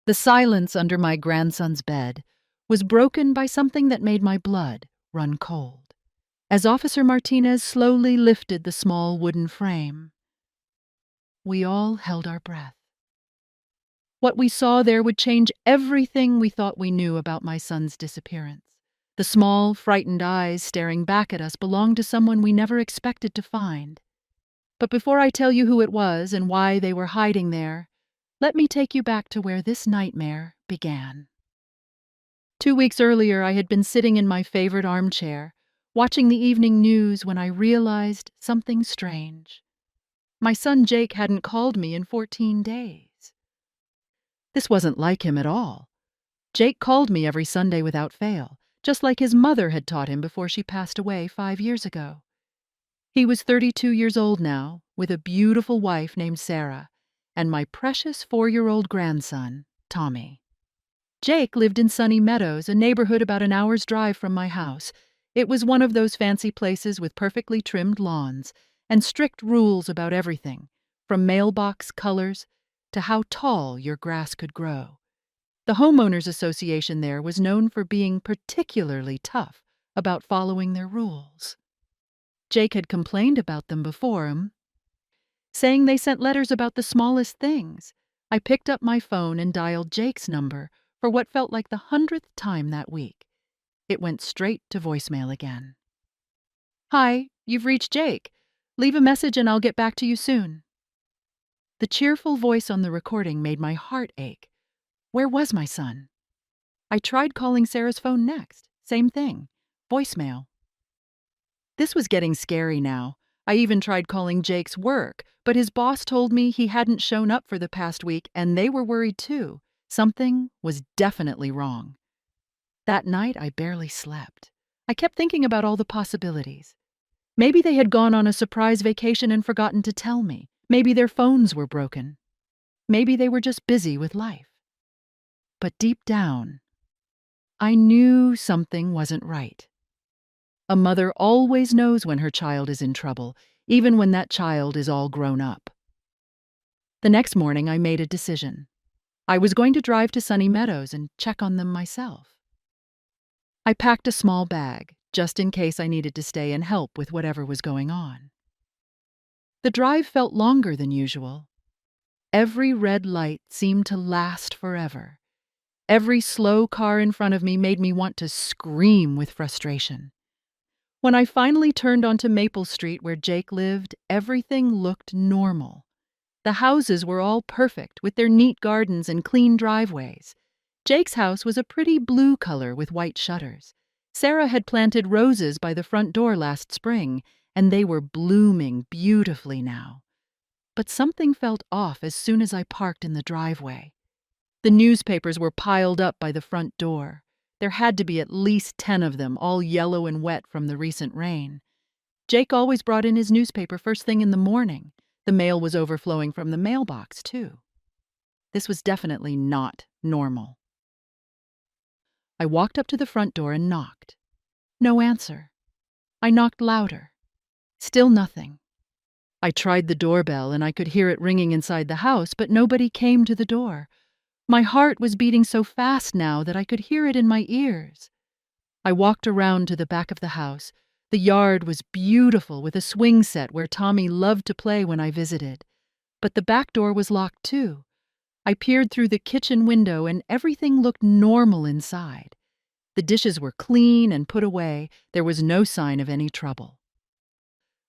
The silence under my grandson's bed was broken by something that made my blood run cold. As Officer Martinez slowly lifted the small wooden frame, we all held our breath. What we saw there would change everything we thought we knew about my son's disappearance. The small, frightened eyes staring back at us belonged to someone we never expected to find. But before I tell you who it was and why they were hiding there, let me take you back to where this nightmare began. 2 weeks earlier, I had been sitting in my favorite armchair, watching the evening news when I realized something strange. My son Jake hadn't called me in 14 days. This wasn't like him at all. Jake called me every Sunday without fail, just like his mother had taught him before she passed away 5 years ago. He was 32 years old now, with a beautiful wife named Sarah, and my precious 4-year-old grandson, Tommy. Jake lived in Sunny Meadows, a neighborhood about an hour's drive from my house. It was one of those fancy places with perfectly trimmed lawns and strict rules about everything, from mailbox colors to how tall your grass could grow. The homeowners association there was known for being particularly tough about following their rules. Jake had complained about them before, saying they sent letters about the smallest things. I picked up my phone and dialed Jake's number for what felt like the 100th time that week. It went straight to voicemail again. "Hi, you've reached Jake. Leave a message and I'll get back to you soon." The cheerful voice on the recording made my heart ache. Where was my son? I tried calling Sarah's phone next. Same thing. Voicemail. This was getting scary now. I even tried calling Jake's work, but his boss told me he hadn't shown up for the past week and they were worried too. Something was definitely wrong. That night, I barely slept. I kept thinking about all the possibilities. Maybe they had gone on a surprise vacation and forgotten to tell me. Maybe their phones were broken. Maybe they were just busy with life. But deep down, I knew something wasn't right. A mother always knows when her child is in trouble, even when that child is all grown up. The next morning, I made a decision. I was going to drive to Sunny Meadows and check on them myself. I packed a small bag, just in case I needed to stay and help with whatever was going on. The drive felt longer than usual. Every red light seemed to last forever. Every slow car in front of me made me want to scream with frustration. When I finally turned onto Maple Street where Jake lived, everything looked normal. The houses were all perfect, with their neat gardens and clean driveways. Jake's house was a pretty blue color with white shutters. Sarah had planted roses by the front door last spring, and they were blooming beautifully now. But something felt off as soon as I parked in the driveway. The newspapers were piled up by the front door. There had to be at least 10 of them, all yellow and wet from the recent rain. Jake always brought in his newspaper first thing in the morning. The mail was overflowing from the mailbox, too. This was definitely not normal. I walked up to the front door and knocked. No answer. I knocked louder. Still nothing. I tried the doorbell and I could hear it ringing inside the house, but nobody came to the door. My heart was beating so fast now that I could hear it in my ears. I walked around to the back of the house. The yard was beautiful with a swing set where Tommy loved to play when I visited. But the back door was locked too. I peered through the kitchen window and everything looked normal inside. The dishes were clean and put away. There was no sign of any trouble.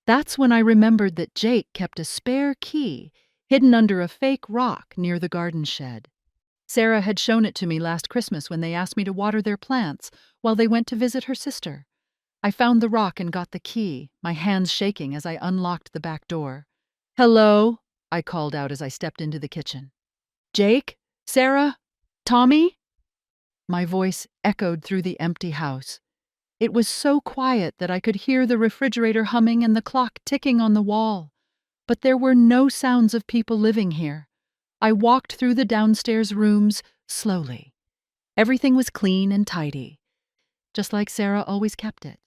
That's when I remembered that Jake kept a spare key hidden under a fake rock near the garden shed. Sarah had shown it to me last Christmas when they asked me to water their plants while they went to visit her sister. I found the rock and got the key, my hands shaking as I unlocked the back door. "Hello," I called out as I stepped into the kitchen. "Jake? Sarah? Tommy?" My voice echoed through the empty house. It was so quiet that I could hear the refrigerator humming and the clock ticking on the wall. But there were no sounds of people living here. I walked through the downstairs rooms slowly. Everything was clean and tidy, just like Sarah always kept it.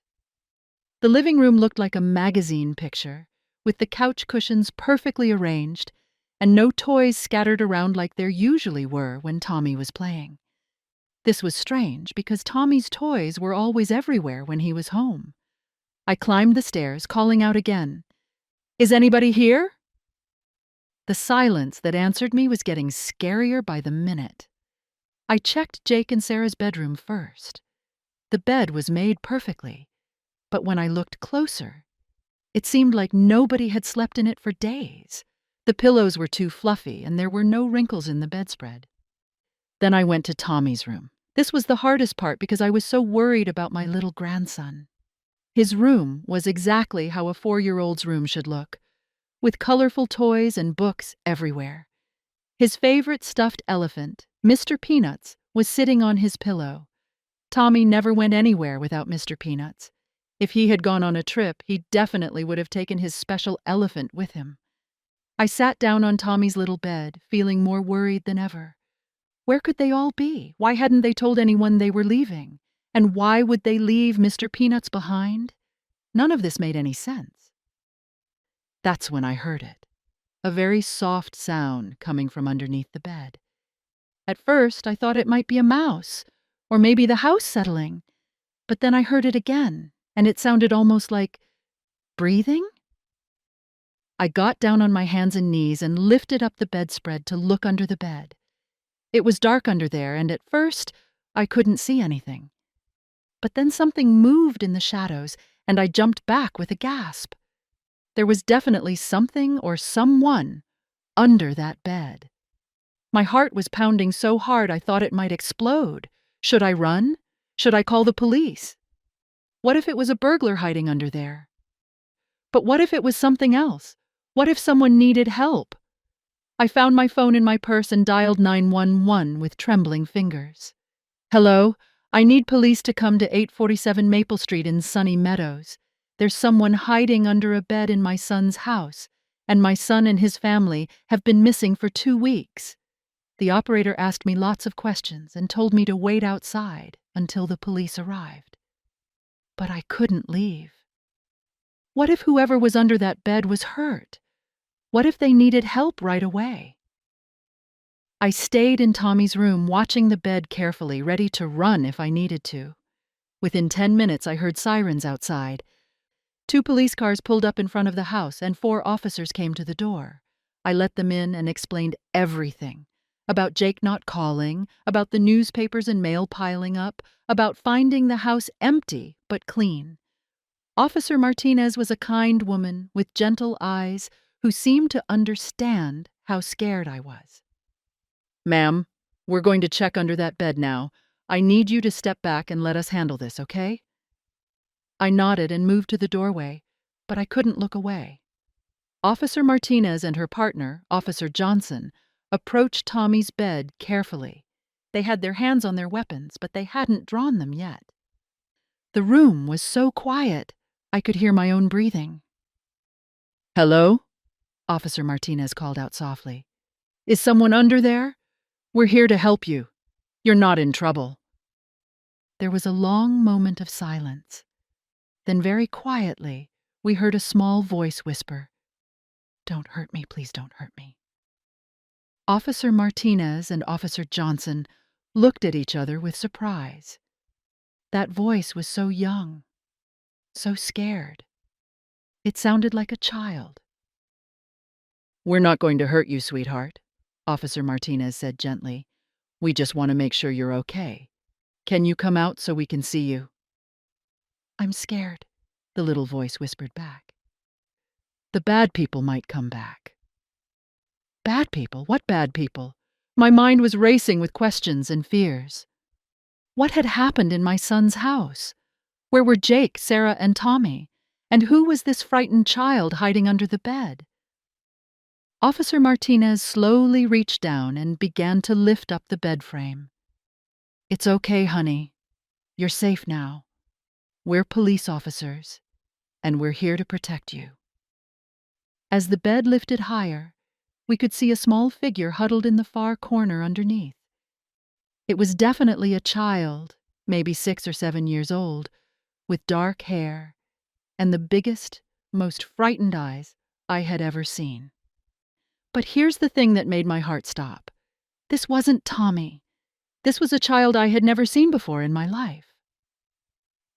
The living room looked like a magazine picture, with the couch cushions perfectly arranged, and no toys scattered around like there usually were when Tommy was playing. This was strange because Tommy's toys were always everywhere when he was home. I climbed the stairs, calling out again, "Is anybody here?" The silence that answered me was getting scarier by the minute. I checked Jake and Sarah's bedroom first. The bed was made perfectly, but when I looked closer, it seemed like nobody had slept in it for days. The pillows were too fluffy, and there were no wrinkles in the bedspread. Then I went to Tommy's room. This was the hardest part because I was so worried about my little grandson. His room was exactly how a 4-year-old's room should look, with colorful toys and books everywhere. His favorite stuffed elephant, Mr. Peanuts, was sitting on his pillow. Tommy never went anywhere without Mr. Peanuts. If he had gone on a trip, he definitely would have taken his special elephant with him. I sat down on Tommy's little bed, feeling more worried than ever. Where could they all be? Why hadn't they told anyone they were leaving? And why would they leave Mr. Peanuts behind? None of this made any sense. That's when I heard it. A very soft sound coming from underneath the bed. At first, I thought it might be a mouse, or maybe the house settling. But then I heard it again, and it sounded almost like breathing. I got down on my hands and knees and lifted up the bedspread to look under the bed. It was dark under there, and at first, I couldn't see anything. But then something moved in the shadows, and I jumped back with a gasp. There was definitely something or someone under that bed. My heart was pounding so hard I thought it might explode. Should I run? Should I call the police? What if it was a burglar hiding under there? But what if it was something else? What if someone needed help? I found my phone in my purse and dialed 911 with trembling fingers. "Hello, I need police to come to 847 Maple Street in Sunny Meadows. There's someone hiding under a bed in my son's house, and my son and his family have been missing for 2 weeks." The operator asked me lots of questions and told me to wait outside until the police arrived. But I couldn't leave. What if whoever was under that bed was hurt? What if they needed help right away? I stayed in Tommy's room, watching the bed carefully, ready to run if I needed to. Within 10 minutes, I heard sirens outside. 2 police cars pulled up in front of the house, and 4 officers came to the door. I let them in and explained everything. About Jake not calling, about the newspapers and mail piling up, about finding the house empty but clean. Officer Martinez was a kind woman with gentle eyes who seemed to understand how scared I was. "Ma'am, we're going to check under that bed now. I need you to step back and let us handle this, okay?" I nodded and moved to the doorway, but I couldn't look away. Officer Martinez and her partner, Officer Johnson, approached Tommy's bed carefully. They had their hands on their weapons, but they hadn't drawn them yet. The room was so quiet, I could hear my own breathing. "Hello?" Officer Martinez called out softly. "Is someone under there? We're here to help you. You're not in trouble." There was a long moment of silence. Then very quietly, we heard a small voice whisper, "Don't hurt me, please don't hurt me." Officer Martinez and Officer Johnson looked at each other with surprise. That voice was so young, so scared. It sounded like a child. "We're not going to hurt you, sweetheart," Officer Martinez said gently. "We just want to make sure you're okay. Can you come out so we can see you?" "I'm scared," the little voice whispered back. "The bad people might come back." Bad people? What bad people? My mind was racing with questions and fears. What had happened in my son's house? Where were Jake, Sarah, and Tommy? And who was this frightened child hiding under the bed? Officer Martinez slowly reached down and began to lift up the bed frame. "It's okay, honey. You're safe now. We're police officers, and we're here to protect you." As the bed lifted higher, we could see a small figure huddled in the far corner underneath. It was definitely a child, maybe 6 or 7 years old, with dark hair and the biggest, most frightened eyes I had ever seen. But here's the thing that made my heart stop. This wasn't Tommy. This was a child I had never seen before in my life.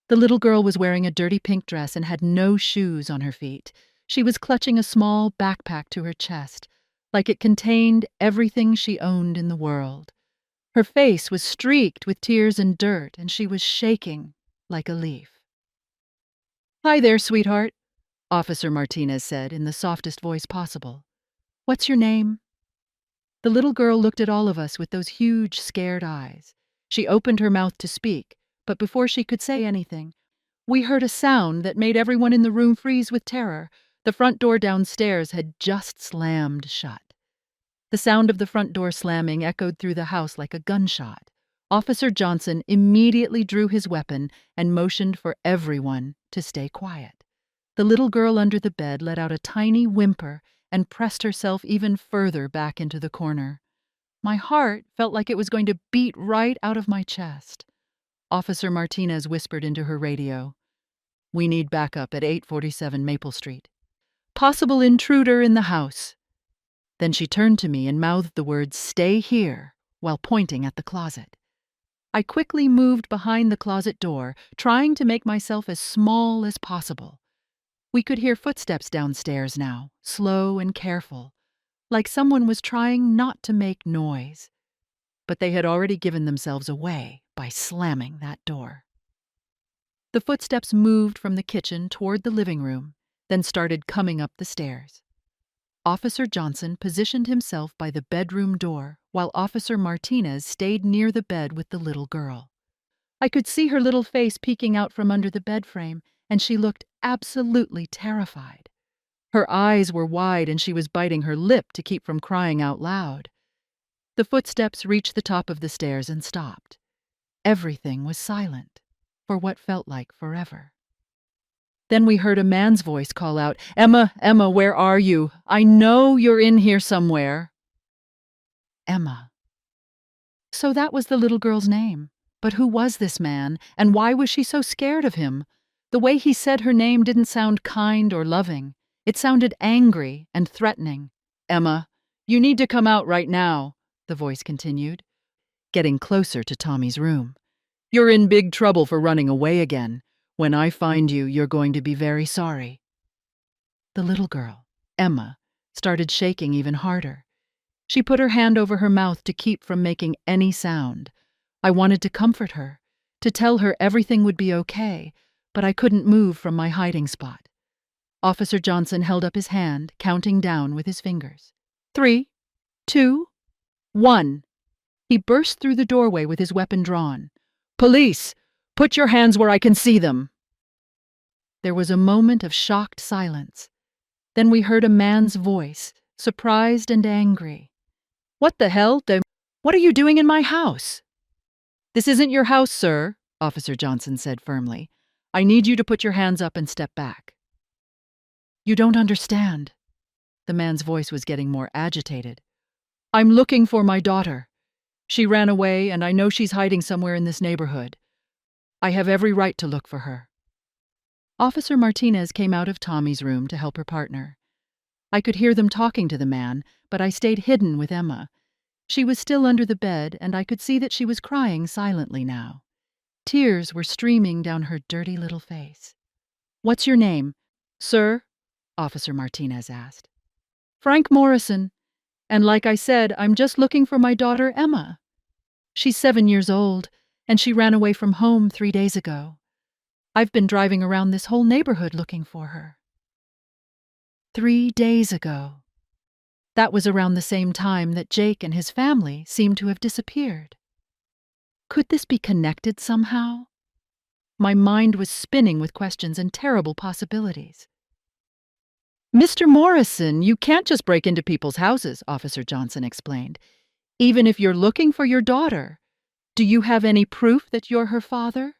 The little girl was wearing a dirty pink dress and had no shoes on her feet. She was clutching a small backpack to her chest, like it contained everything she owned in the world. Her face was streaked with tears and dirt, and she was shaking like a leaf. "Hi there, sweetheart," Officer Martinez said in the softest voice possible. "What's your name?" The little girl looked at all of us with those huge, scared eyes. She opened her mouth to speak, but before she could say anything, we heard a sound that made everyone in the room freeze with terror. The front door downstairs had just slammed shut. The sound of the front door slamming echoed through the house like a gunshot. Officer Johnson immediately drew his weapon and motioned for everyone to stay quiet. The little girl under the bed let out a tiny whimper and pressed herself even further back into the corner. My heart felt like it was going to beat right out of my chest. Officer Martinez whispered into her radio, "We need backup at 847 Maple Street. Possible intruder in the house." Then she turned to me and mouthed the words, "Stay here," while pointing at the closet. I quickly moved behind the closet door, trying to make myself as small as possible. We could hear footsteps downstairs now, slow and careful, like someone was trying not to make noise. But they had already given themselves away by slamming that door. The footsteps moved from the kitchen toward the living room, then started coming up the stairs. Officer Johnson positioned himself by the bedroom door, while Officer Martinez stayed near the bed with the little girl. I could see her little face peeking out from under the bed frame, and she looked absolutely terrified. Her eyes were wide and she was biting her lip to keep from crying out loud. The footsteps reached the top of the stairs and stopped. Everything was silent, for what felt like forever. Then we heard a man's voice call out, "Emma, Emma, where are you? I know you're in here somewhere." Emma. So that was the little girl's name. But who was this man, and why was she so scared of him? The way he said her name didn't sound kind or loving. It sounded angry and threatening. "Emma, you need to come out right now," the voice continued, getting closer to Tommy's room. "You're in big trouble for running away again. When I find you, you're going to be very sorry." The little girl, Emma, started shaking even harder. She put her hand over her mouth to keep from making any sound. I wanted to comfort her, to tell her everything would be okay, but I couldn't move from my hiding spot. Officer Johnson held up his hand, counting down with his fingers. 3, 2, 1. He burst through the doorway with his weapon drawn. "Police! Put your hands where I can see them!" There was a moment of shocked silence. Then we heard a man's voice, surprised and angry. "What the hell? What are you doing in my house?" "This isn't your house, sir," Officer Johnson said firmly. "I need you to put your hands up and step back." "You don't understand." The man's voice was getting more agitated. "I'm looking for my daughter. She ran away, and I know she's hiding somewhere in this neighborhood. I have every right to look for her." Officer Martinez came out of Tommy's room to help her partner. I could hear them talking to the man, but I stayed hidden with Emma. She was still under the bed, and I could see that she was crying silently now. Tears were streaming down her dirty little face. "What's your name?" "Sir?" Officer Martinez asked. "Frank Morrison. And like I said, I'm just looking for my daughter, Emma. She's 7 years old, and she ran away from home 3 days ago. I've been driving around this whole neighborhood looking for her." 3 days ago. That was around the same time that Jake and his family seemed to have disappeared. Could this be connected somehow? My mind was spinning with questions and terrible possibilities. "Mr. Morrison, you can't just break into people's houses," Officer Johnson explained. "Even if you're looking for your daughter, do you have any proof that you're her father?"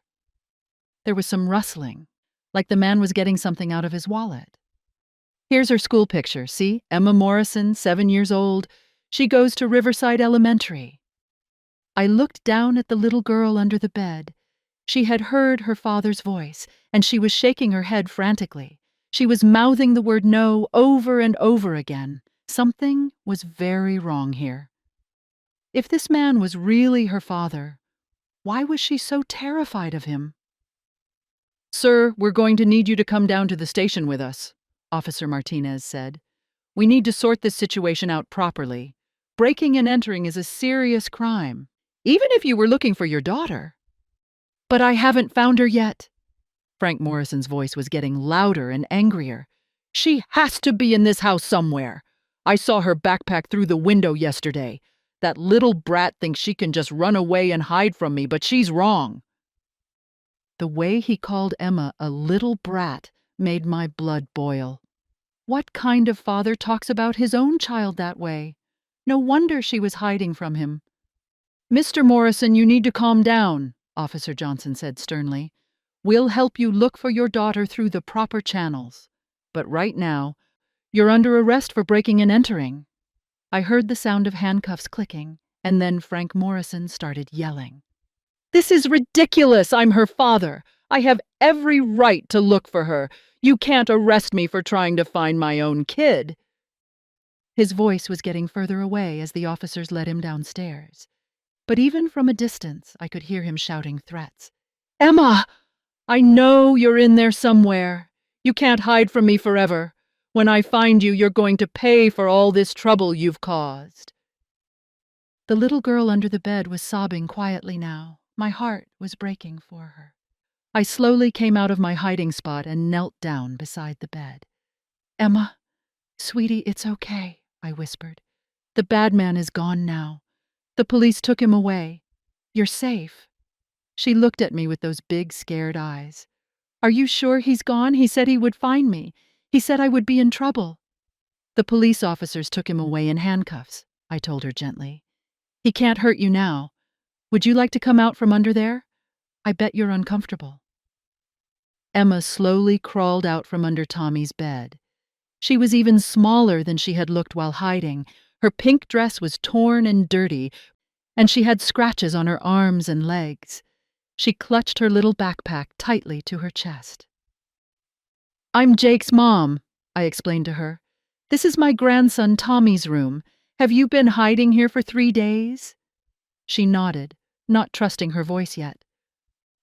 There was some rustling, like the man was getting something out of his wallet. "Here's her school picture, see? Emma Morrison, 7 years old. She goes to Riverside Elementary." I looked down at the little girl under the bed. She had heard her father's voice, and she was shaking her head frantically. She was mouthing the word no over and over again. Something was very wrong here. If this man was really her father, why was she so terrified of him? "Sir, we're going to need you to come down to the station with us," Officer Martinez said. "We need to sort this situation out properly. Breaking and entering is a serious crime, even if you were looking for your daughter." "But I haven't found her yet." Frank Morrison's voice was getting louder and angrier. "She has to be in this house somewhere. I saw her backpack through the window yesterday. That little brat thinks she can just run away and hide from me, but she's wrong." The way he called Emma a little brat made my blood boil. What kind of father talks about his own child that way? No wonder she was hiding from him. "Mr. Morrison, you need to calm down," Officer Johnson said sternly. "We'll help you look for your daughter through the proper channels. But right now, you're under arrest for breaking and entering." I heard the sound of handcuffs clicking, and then Frank Morrison started yelling. "This is ridiculous! I'm her father. I have every right to look for her. You can't arrest me for trying to find my own kid." His voice was getting further away as the officers led him downstairs. But even from a distance, I could hear him shouting threats. "Emma! I know you're in there somewhere. You can't hide from me forever. When I find you, you're going to pay for all this trouble you've caused." The little girl under the bed was sobbing quietly now. My heart was breaking for her. I slowly came out of my hiding spot and knelt down beside the bed. "Emma, sweetie, it's okay," I whispered. "The bad man is gone now. The police took him away. You're safe." She looked at me with those big, scared eyes. "Are you sure he's gone? He said he would find me. He said I would be in trouble." "The police officers took him away in handcuffs," I told her gently. "He can't hurt you now. Would you like to come out from under there? I bet you're uncomfortable." Emma slowly crawled out from under Tommy's bed. She was even smaller than she had looked while hiding. Her pink dress was torn and dirty, and she had scratches on her arms and legs. She clutched her little backpack tightly to her chest. "I'm Jake's mom," I explained to her. "This is my grandson Tommy's room. Have you been hiding here for 3 days?" She nodded, not trusting her voice yet.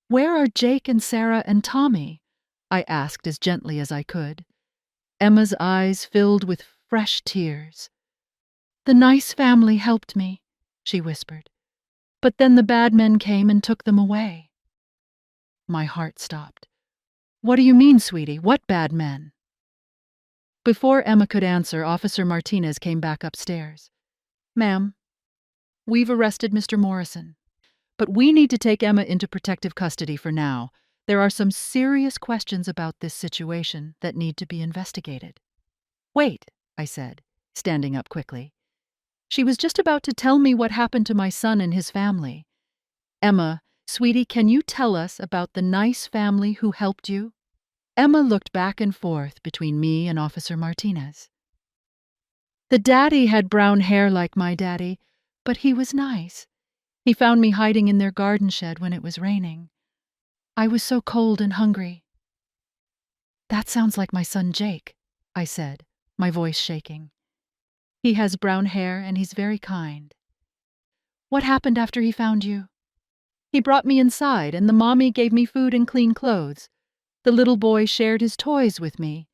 "Where are Jake and Sarah and Tommy?" I asked as gently as I could. Emma's eyes filled with fresh tears. "The nice family helped me," she whispered. "But then the bad men came and took them away." My heart stopped. "What do you mean, sweetie? What bad men?" Before Emma could answer, Officer Martinez came back upstairs. "Ma'am, we've arrested Mr. Morrison, but we need to take Emma into protective custody for now. There are some serious questions about this situation that need to be investigated." "Wait," I said, standing up quickly. She was just about to tell me what happened to my son and his family. "Emma, sweetie, can you tell us about the nice family who helped you?" Emma looked back and forth between me and Officer Martinez. "The daddy had brown hair like my daddy, but he was nice. He found me hiding in their garden shed when it was raining. I was so cold and hungry." "That sounds like my son Jake," I said, my voice shaking. "He has brown hair and he's very kind." "What happened after he found you?" "He brought me inside and the mommy gave me food and clean clothes. The little boy shared his toys with me.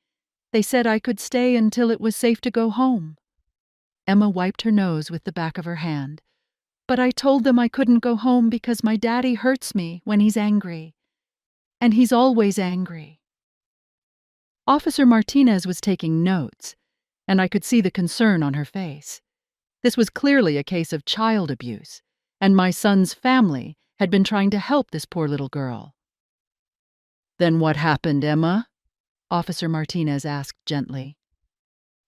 They said I could stay until it was safe to go home." Emma wiped her nose with the back of her hand. "But I told them I couldn't go home because my daddy hurts me when he's angry. And he's always angry." Officer Martinez was taking notes, and I could see the concern on her face. This was clearly a case of child abuse, and my son's family had been trying to help this poor little girl. "Then what happened, Emma?" Officer Martinez asked gently.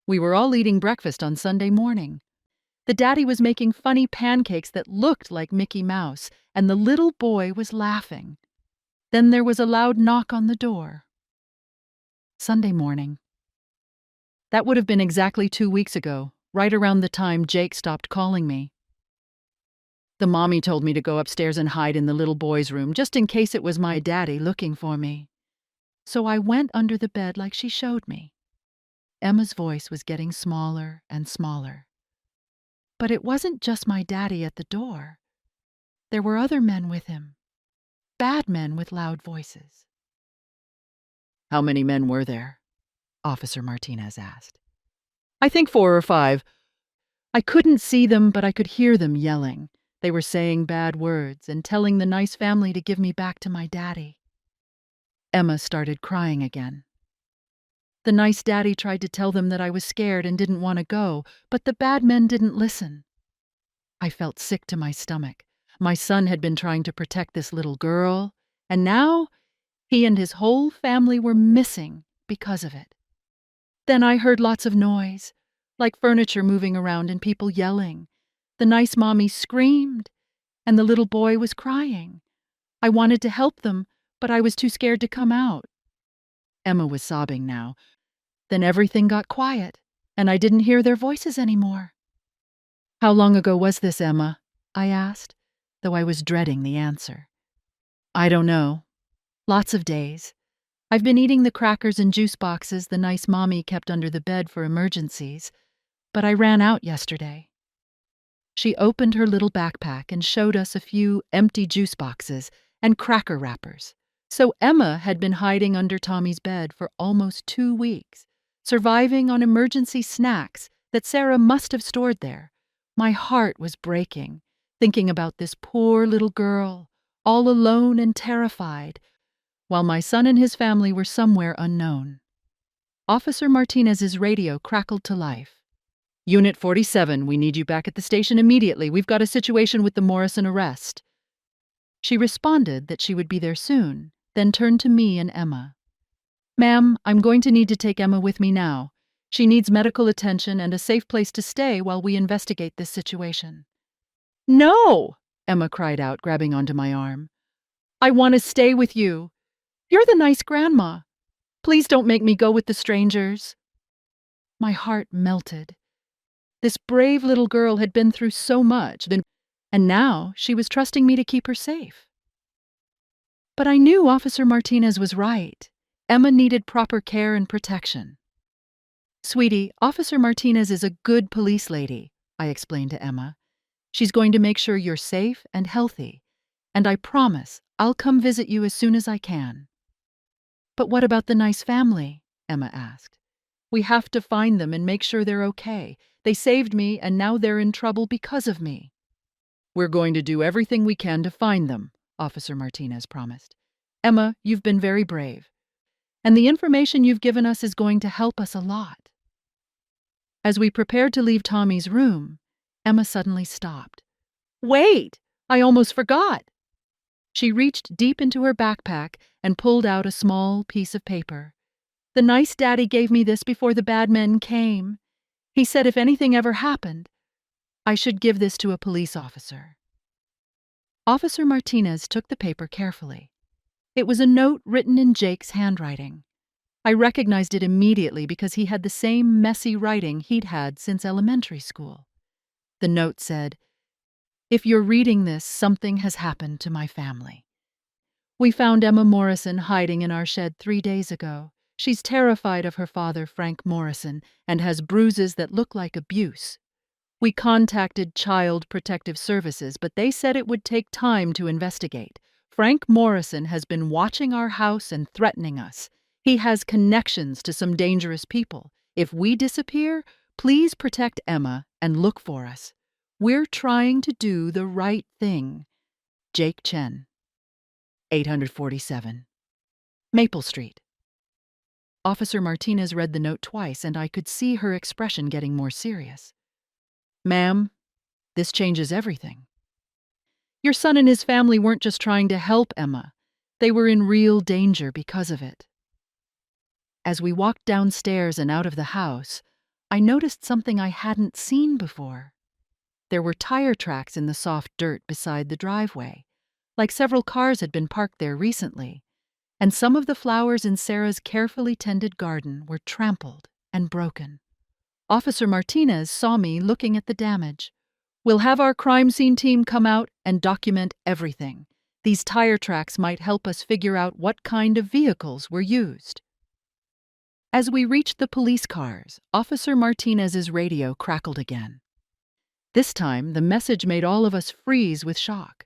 "We were all eating breakfast on Sunday morning. The daddy was making funny pancakes that looked like Mickey Mouse, and the little boy was laughing. Then there was a loud knock on the door." Sunday morning. That would have been exactly 2 weeks ago, right around the time Jake stopped calling me. The mommy told me to go upstairs and hide in the little boy's room, just in case it was my daddy looking for me. So I went under the bed like she showed me. Emma's voice was getting smaller and smaller. But it wasn't just my daddy at the door. There were other men with him. Bad men with loud voices. "How many men were there?" Officer Martinez asked. "I think 4 or 5. I couldn't see them, but I could hear them yelling. They were saying bad words and telling the nice family to give me back to my daddy." Emma started crying again. "The nice daddy tried to tell them that I was scared and didn't want to go, but the bad men didn't listen." I felt sick to my stomach. My son had been trying to protect this little girl, and now he and his whole family were missing because of it. Then I heard lots of noise, like furniture moving around and people yelling. The nice mommy screamed, and the little boy was crying. I wanted to help them, but I was too scared to come out." Emma was sobbing now. "Then everything got quiet, and I didn't hear their voices anymore." "How long ago was this, Emma?" I asked, though I was dreading the answer. "I don't know. Lots of days. I've been eating the crackers and juice boxes the nice mommy kept under the bed for emergencies, but I ran out yesterday." She opened her little backpack and showed us a few empty juice boxes and cracker wrappers. So Emma had been hiding under Tommy's bed for almost 2 weeks, surviving on emergency snacks that Sarah must have stored there. My heart was breaking, thinking about this poor little girl, all alone and terrified, while my son and his family were somewhere unknown. Officer Martinez's radio crackled to life. "Unit 47, we need you back at the station immediately. We've got a situation with the Morrison arrest." She responded that she would be there soon, then turned to me and Emma. "Ma'am, I'm going to need to take Emma with me now. She needs medical attention and a safe place to stay while we investigate this situation." "No!" Emma cried out, grabbing onto my arm. "I want to stay with you. You're the nice grandma. Please don't make me go with the strangers." My heart melted. This brave little girl had been through so much, and now she was trusting me to keep her safe. But I knew Officer Martinez was right. Emma needed proper care and protection. "Sweetie, Officer Martinez is a good police lady," I explained to Emma. "She's going to make sure you're safe and healthy, and I promise I'll come visit you as soon as I can." "But what about the nice family?" Emma asked. "We have to find them and make sure they're okay. They saved me, and now they're in trouble because of me." "We're going to do everything we can to find them," Officer Martinez promised. "Emma, you've been very brave, and the information you've given us is going to help us a lot." As we prepared to leave Tommy's room, Emma suddenly stopped. "Wait! I almost forgot!" She reached deep into her backpack and pulled out a small piece of paper. "The nice daddy gave me this before the bad men came. He said if anything ever happened, I should give this to a police officer." Officer Martinez took the paper carefully. It was a note written in Jake's handwriting. I recognized it immediately because he had the same messy writing he'd had since elementary school. The note said, "If you're reading this, something has happened to my family. We found Emma Morrison hiding in our shed 3 days ago. She's terrified of her father, Frank Morrison, and has bruises that look like abuse. We contacted Child Protective Services, but they said it would take time to investigate. Frank Morrison has been watching our house and threatening us. He has connections to some dangerous people. If we disappear, please protect Emma and look for us. We're trying to do the right thing. Jake Chen, 847, Maple Street." Officer Martinez read the note twice, and I could see her expression getting more serious. "Ma'am, this changes everything. Your son and his family weren't just trying to help Emma. They were in real danger because of it." As we walked downstairs and out of the house, I noticed something I hadn't seen before. There were tire tracks in the soft dirt beside the driveway, like several cars had been parked there recently, and some of the flowers in Sarah's carefully tended garden were trampled and broken. Officer Martinez saw me looking at the damage. "We'll have our crime scene team come out and document everything. These tire tracks might help us figure out what kind of vehicles were used." As we reached the police cars, Officer Martinez's radio crackled again. This time, the message made all of us freeze with shock.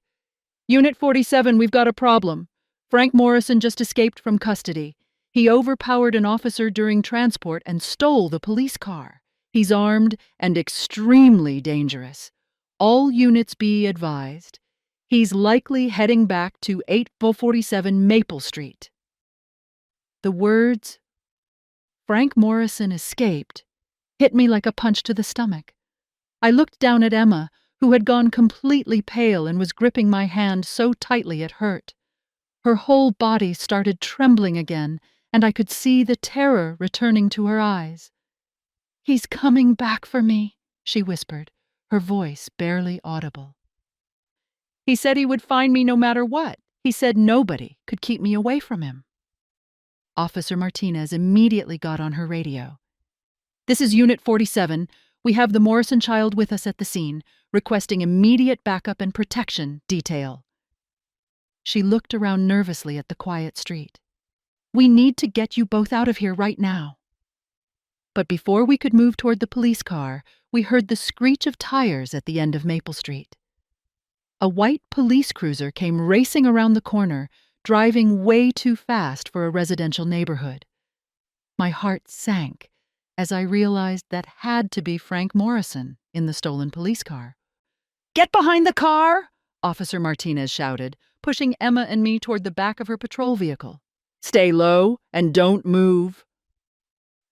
Unit 47, we've got a problem. Frank Morrison just escaped from custody. He overpowered an officer during transport and stole the police car. He's armed and extremely dangerous. All units be advised. He's likely heading back to 847 Maple Street. The words, Frank Morrison escaped, hit me like a punch to the stomach. I looked down at Emma, who had gone completely pale and was gripping my hand so tightly it hurt. Her whole body started trembling again, and I could see the terror returning to her eyes. "He's coming back for me," she whispered, her voice barely audible. "He said he would find me no matter what. He said nobody could keep me away from him." Officer Martinez immediately got on her radio. "This is Unit 47. We have the Morrison child with us at the scene, requesting immediate backup and protection detail." She looked around nervously at the quiet street. "We need to get you both out of here right now." But before we could move toward the police car, we heard the screech of tires at the end of Maple Street. A white police cruiser came racing around the corner, driving way too fast for a residential neighborhood. My heart sank as I realized that had to be Frank Morrison in the stolen police car. "Get behind the car!" Officer Martinez shouted, pushing Emma and me toward the back of her patrol vehicle. "Stay low and don't move."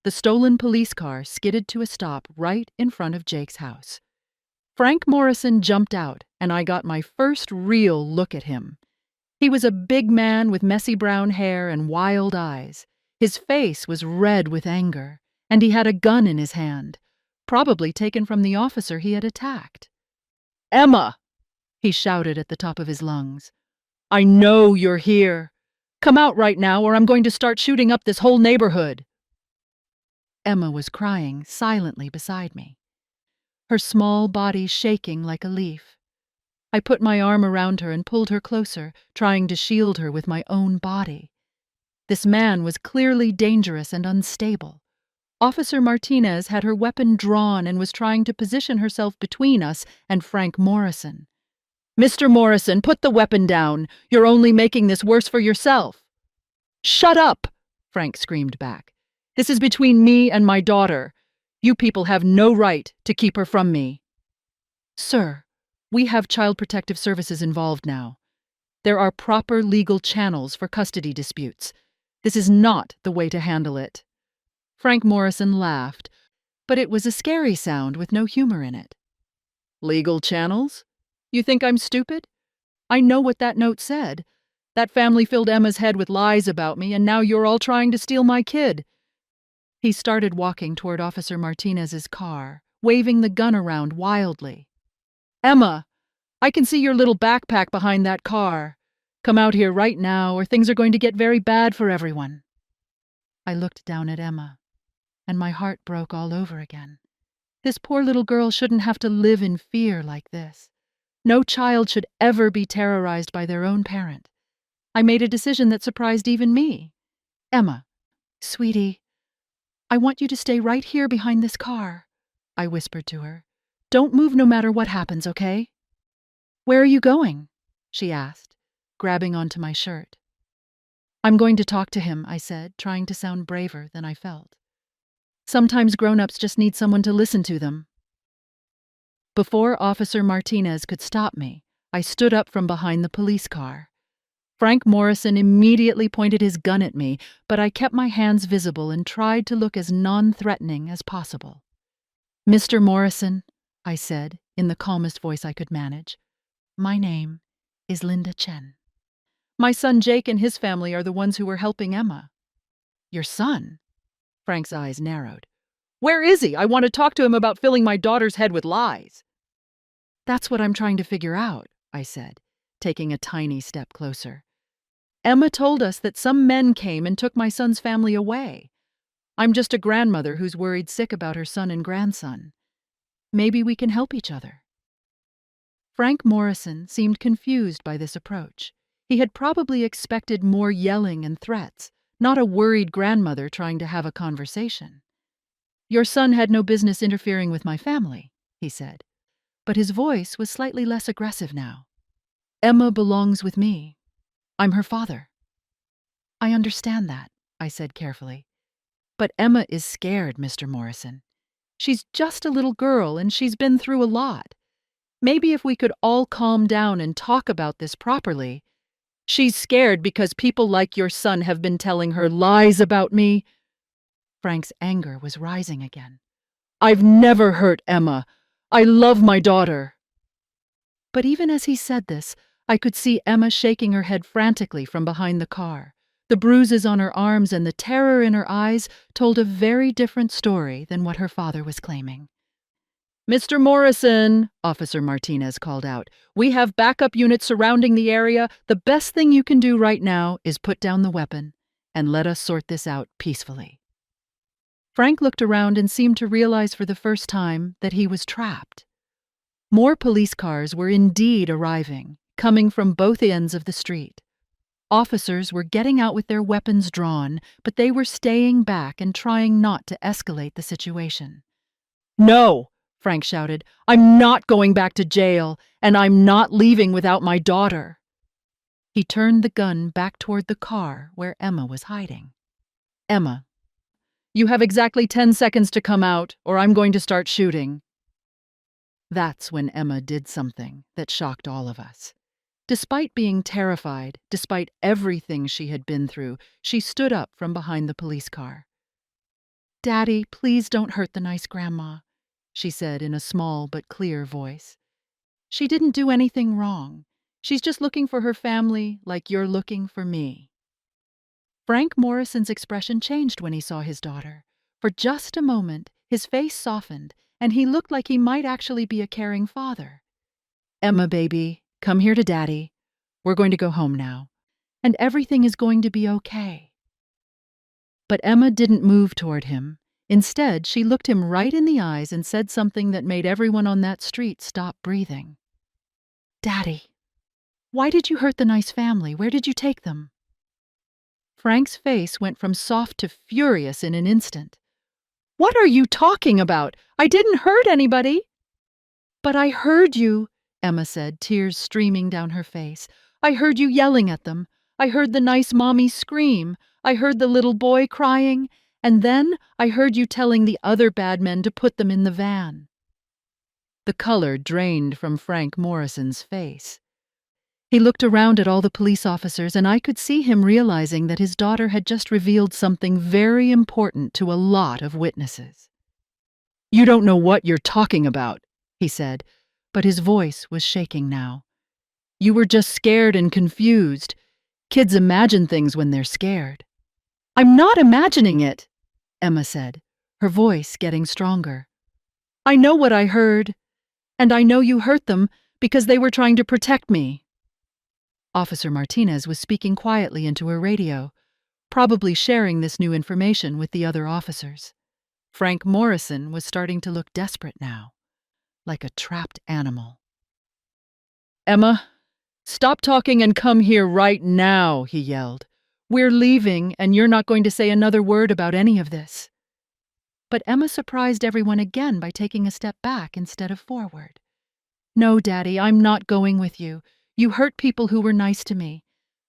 The stolen police car skidded to a stop right in front of Jake's house. Frank Morrison jumped out, and I got my first real look at him. He was a big man with messy brown hair and wild eyes. His face was red with anger, and he had a gun in his hand, probably taken from the officer he had attacked. "Emma!" he shouted at the top of his lungs. "I know you're here. Come out right now or I'm going to start shooting up this whole neighborhood." Emma was crying silently beside me, her small body shaking like a leaf. I put my arm around her and pulled her closer, trying to shield her with my own body. This man was clearly dangerous and unstable. Officer Martinez had her weapon drawn and was trying to position herself between us and Frank Morrison. "Mr. Morrison, put the weapon down. You're only making this worse for yourself." "Shut up!" Frank screamed back. "This is between me and my daughter. You people have no right to keep her from me." "Sir, we have Child Protective Services involved now. There are proper legal channels for custody disputes. This is not the way to handle it." Frank Morrison laughed, but it was a scary sound with no humor in it. "Legal channels? You think I'm stupid? I know what that note said. That family filled Emma's head with lies about me, and now you're all trying to steal my kid." He started walking toward Officer Martinez's car, waving the gun around wildly. "Emma, I can see your little backpack behind that car. Come out here right now, or things are going to get very bad for everyone." I looked down at Emma, and my heart broke all over again. This poor little girl shouldn't have to live in fear like this. No child should ever be terrorized by their own parent. I made a decision that surprised even me. "Emma, sweetie, I want you to stay right here behind this car," I whispered to her. "Don't move no matter what happens, okay?" "Where are you going?" she asked, grabbing onto my shirt. "I'm going to talk to him," I said, trying to sound braver than I felt. "Sometimes grown-ups just need someone to listen to them." Before Officer Martinez could stop me, I stood up from behind the police car. Frank Morrison immediately pointed his gun at me, but I kept my hands visible and tried to look as non-threatening as possible. "Mr. Morrison," I said, in the calmest voice I could manage, "my name is Linda Chen. My son Jake and his family are the ones who were helping Emma." "Your son?" Frank's eyes narrowed. "Where is he? I want to talk to him about filling my daughter's head with lies." "That's what I'm trying to figure out," I said, taking a tiny step closer. "Emma told us that some men came and took my son's family away. I'm just a grandmother who's worried sick about her son and grandson. Maybe we can help each other." Frank Morrison seemed confused by this approach. He had probably expected more yelling and threats, not a worried grandmother trying to have a conversation. "Your son had no business interfering with my family," he said, but his voice was slightly less aggressive now. "Emma belongs with me. I'm her father." "I understand that," I said carefully. "But Emma is scared, Mr. Morrison. She's just a little girl and she's been through a lot. Maybe if we could all calm down and talk about this properly." "She's scared because people like your son have been telling her lies about me." Frank's anger was rising again. "I've never hurt Emma. I love my daughter." But even as he said this, I could see Emma shaking her head frantically from behind the car. The bruises on her arms and the terror in her eyes told a very different story than what her father was claiming. "Mr. Morrison," Officer Martinez called out, "we have backup units surrounding the area. The best thing you can do right now is put down the weapon and let us sort this out peacefully." Frank looked around and seemed to realize for the first time that he was trapped. More police cars were indeed arriving, coming from both ends of the street. Officers were getting out with their weapons drawn, but they were staying back and trying not to escalate the situation. "No!" Frank shouted. "I'm not going back to jail, and I'm not leaving without my daughter." He turned the gun back toward the car where Emma was hiding. "Emma, you have exactly 10 seconds to come out, or I'm going to start shooting." That's when Emma did something that shocked all of us. Despite being terrified, despite everything she had been through, she stood up from behind the police car. "Daddy, please don't hurt the nice grandma," she said in a small but clear voice. "She didn't do anything wrong. She's just looking for her family like you're looking for me." Frank Morrison's expression changed when he saw his daughter. For just a moment, his face softened, and he looked like he might actually be a caring father. "Emma, baby, come here to Daddy. We're going to go home now, and everything is going to be okay." But Emma didn't move toward him. Instead, she looked him right in the eyes and said something that made everyone on that street stop breathing. "Daddy, why did you hurt the nice family? Where did you take them?" Frank's face went from soft to furious in an instant. "What are you talking about? I didn't hurt anybody." "But I heard you," Emma said, tears streaming down her face. "I heard you yelling at them. I heard the nice mommy scream. I heard the little boy crying. And then I heard you telling the other bad men to put them in the van." The color drained from Frank Morrison's face. He looked around at all the police officers, and I could see him realizing that his daughter had just revealed something very important to a lot of witnesses. "You don't know what you're talking about," he said, but his voice was shaking now. "You were just scared and confused. Kids imagine things when they're scared." "I'm not imagining it," Emma said, her voice getting stronger. "I know what I heard, and I know you hurt them because they were trying to protect me." Officer Martinez was speaking quietly into her radio, probably sharing this new information with the other officers. Frank Morrison was starting to look desperate now, like a trapped animal. "Emma, stop talking and come here right now," he yelled. "We're leaving, and you're not going to say another word about any of this." But Emma surprised everyone again by taking a step back instead of forward. "No, Daddy, I'm not going with you. You hurt people who were nice to me.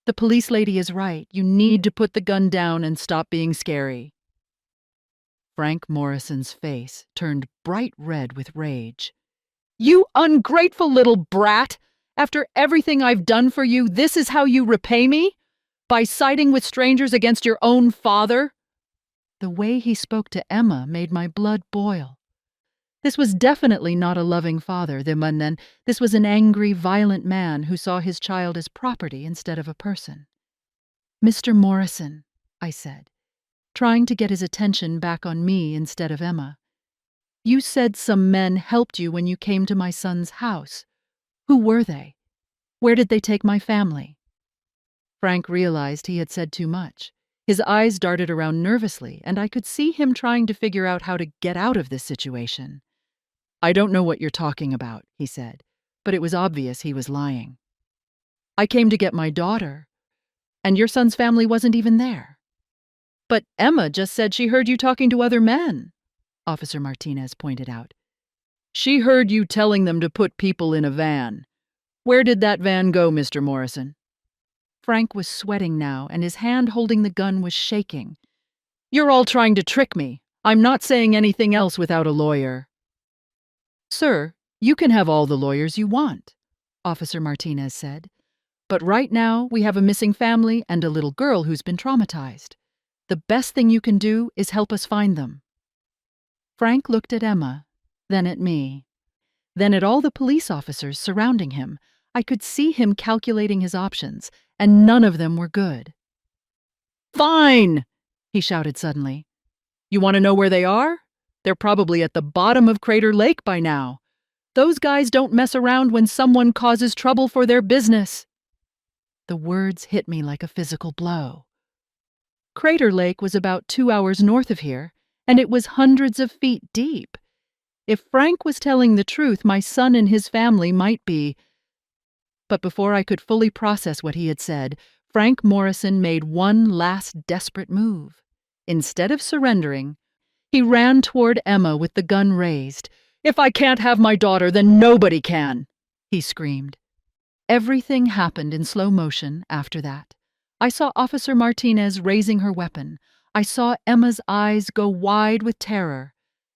The police lady is right. You need to put the gun down and stop being scary." Frank Morrison's face turned bright red with rage. "You ungrateful little brat! After everything I've done for you, this is how you repay me? By siding with strangers against your own father?" The way he spoke to Emma made my blood boil. This was definitely not a loving father, this was an angry, violent man who saw his child as property instead of a person. "Mr. Morrison," I said, trying to get his attention back on me instead of Emma. "You said some men helped you when you came to my son's house. Who were they? Where did they take my family?" Frank realized he had said too much. His eyes darted around nervously, and I could see him trying to figure out how to get out of this situation. "I don't know what you're talking about," he said, but it was obvious he was lying. "I came to get my daughter, and your son's family wasn't even there." But Emma just said she heard you talking to other men, Officer Martinez pointed out. She heard you telling them to put people in a van. Where did that van go, Mr. Morrison? Frank was sweating now, and his hand holding the gun was shaking. You're all trying to trick me. I'm not saying anything else without a lawyer. Sir, you can have all the lawyers you want, Officer Martinez said. But right now, we have a missing family and a little girl who's been traumatized. The best thing you can do is help us find them. Frank looked at Emma, then at me, then at all the police officers surrounding him. I could see him calculating his options, and none of them were good. Fine, he shouted suddenly. You want to know where they are? They're probably at the bottom of Crater Lake by now. Those guys don't mess around when someone causes trouble for their business. The words hit me like a physical blow. Crater Lake was about 2 hours north of here, and it was hundreds of feet deep. If Frank was telling the truth, my son and his family might be. But before I could fully process what he had said, Frank Morrison made one last desperate move. Instead of surrendering, he ran toward Emma with the gun raised. If I can't have my daughter, then nobody can, he screamed. Everything happened in slow motion after that. I saw Officer Martinez raising her weapon. I saw Emma's eyes go wide with terror.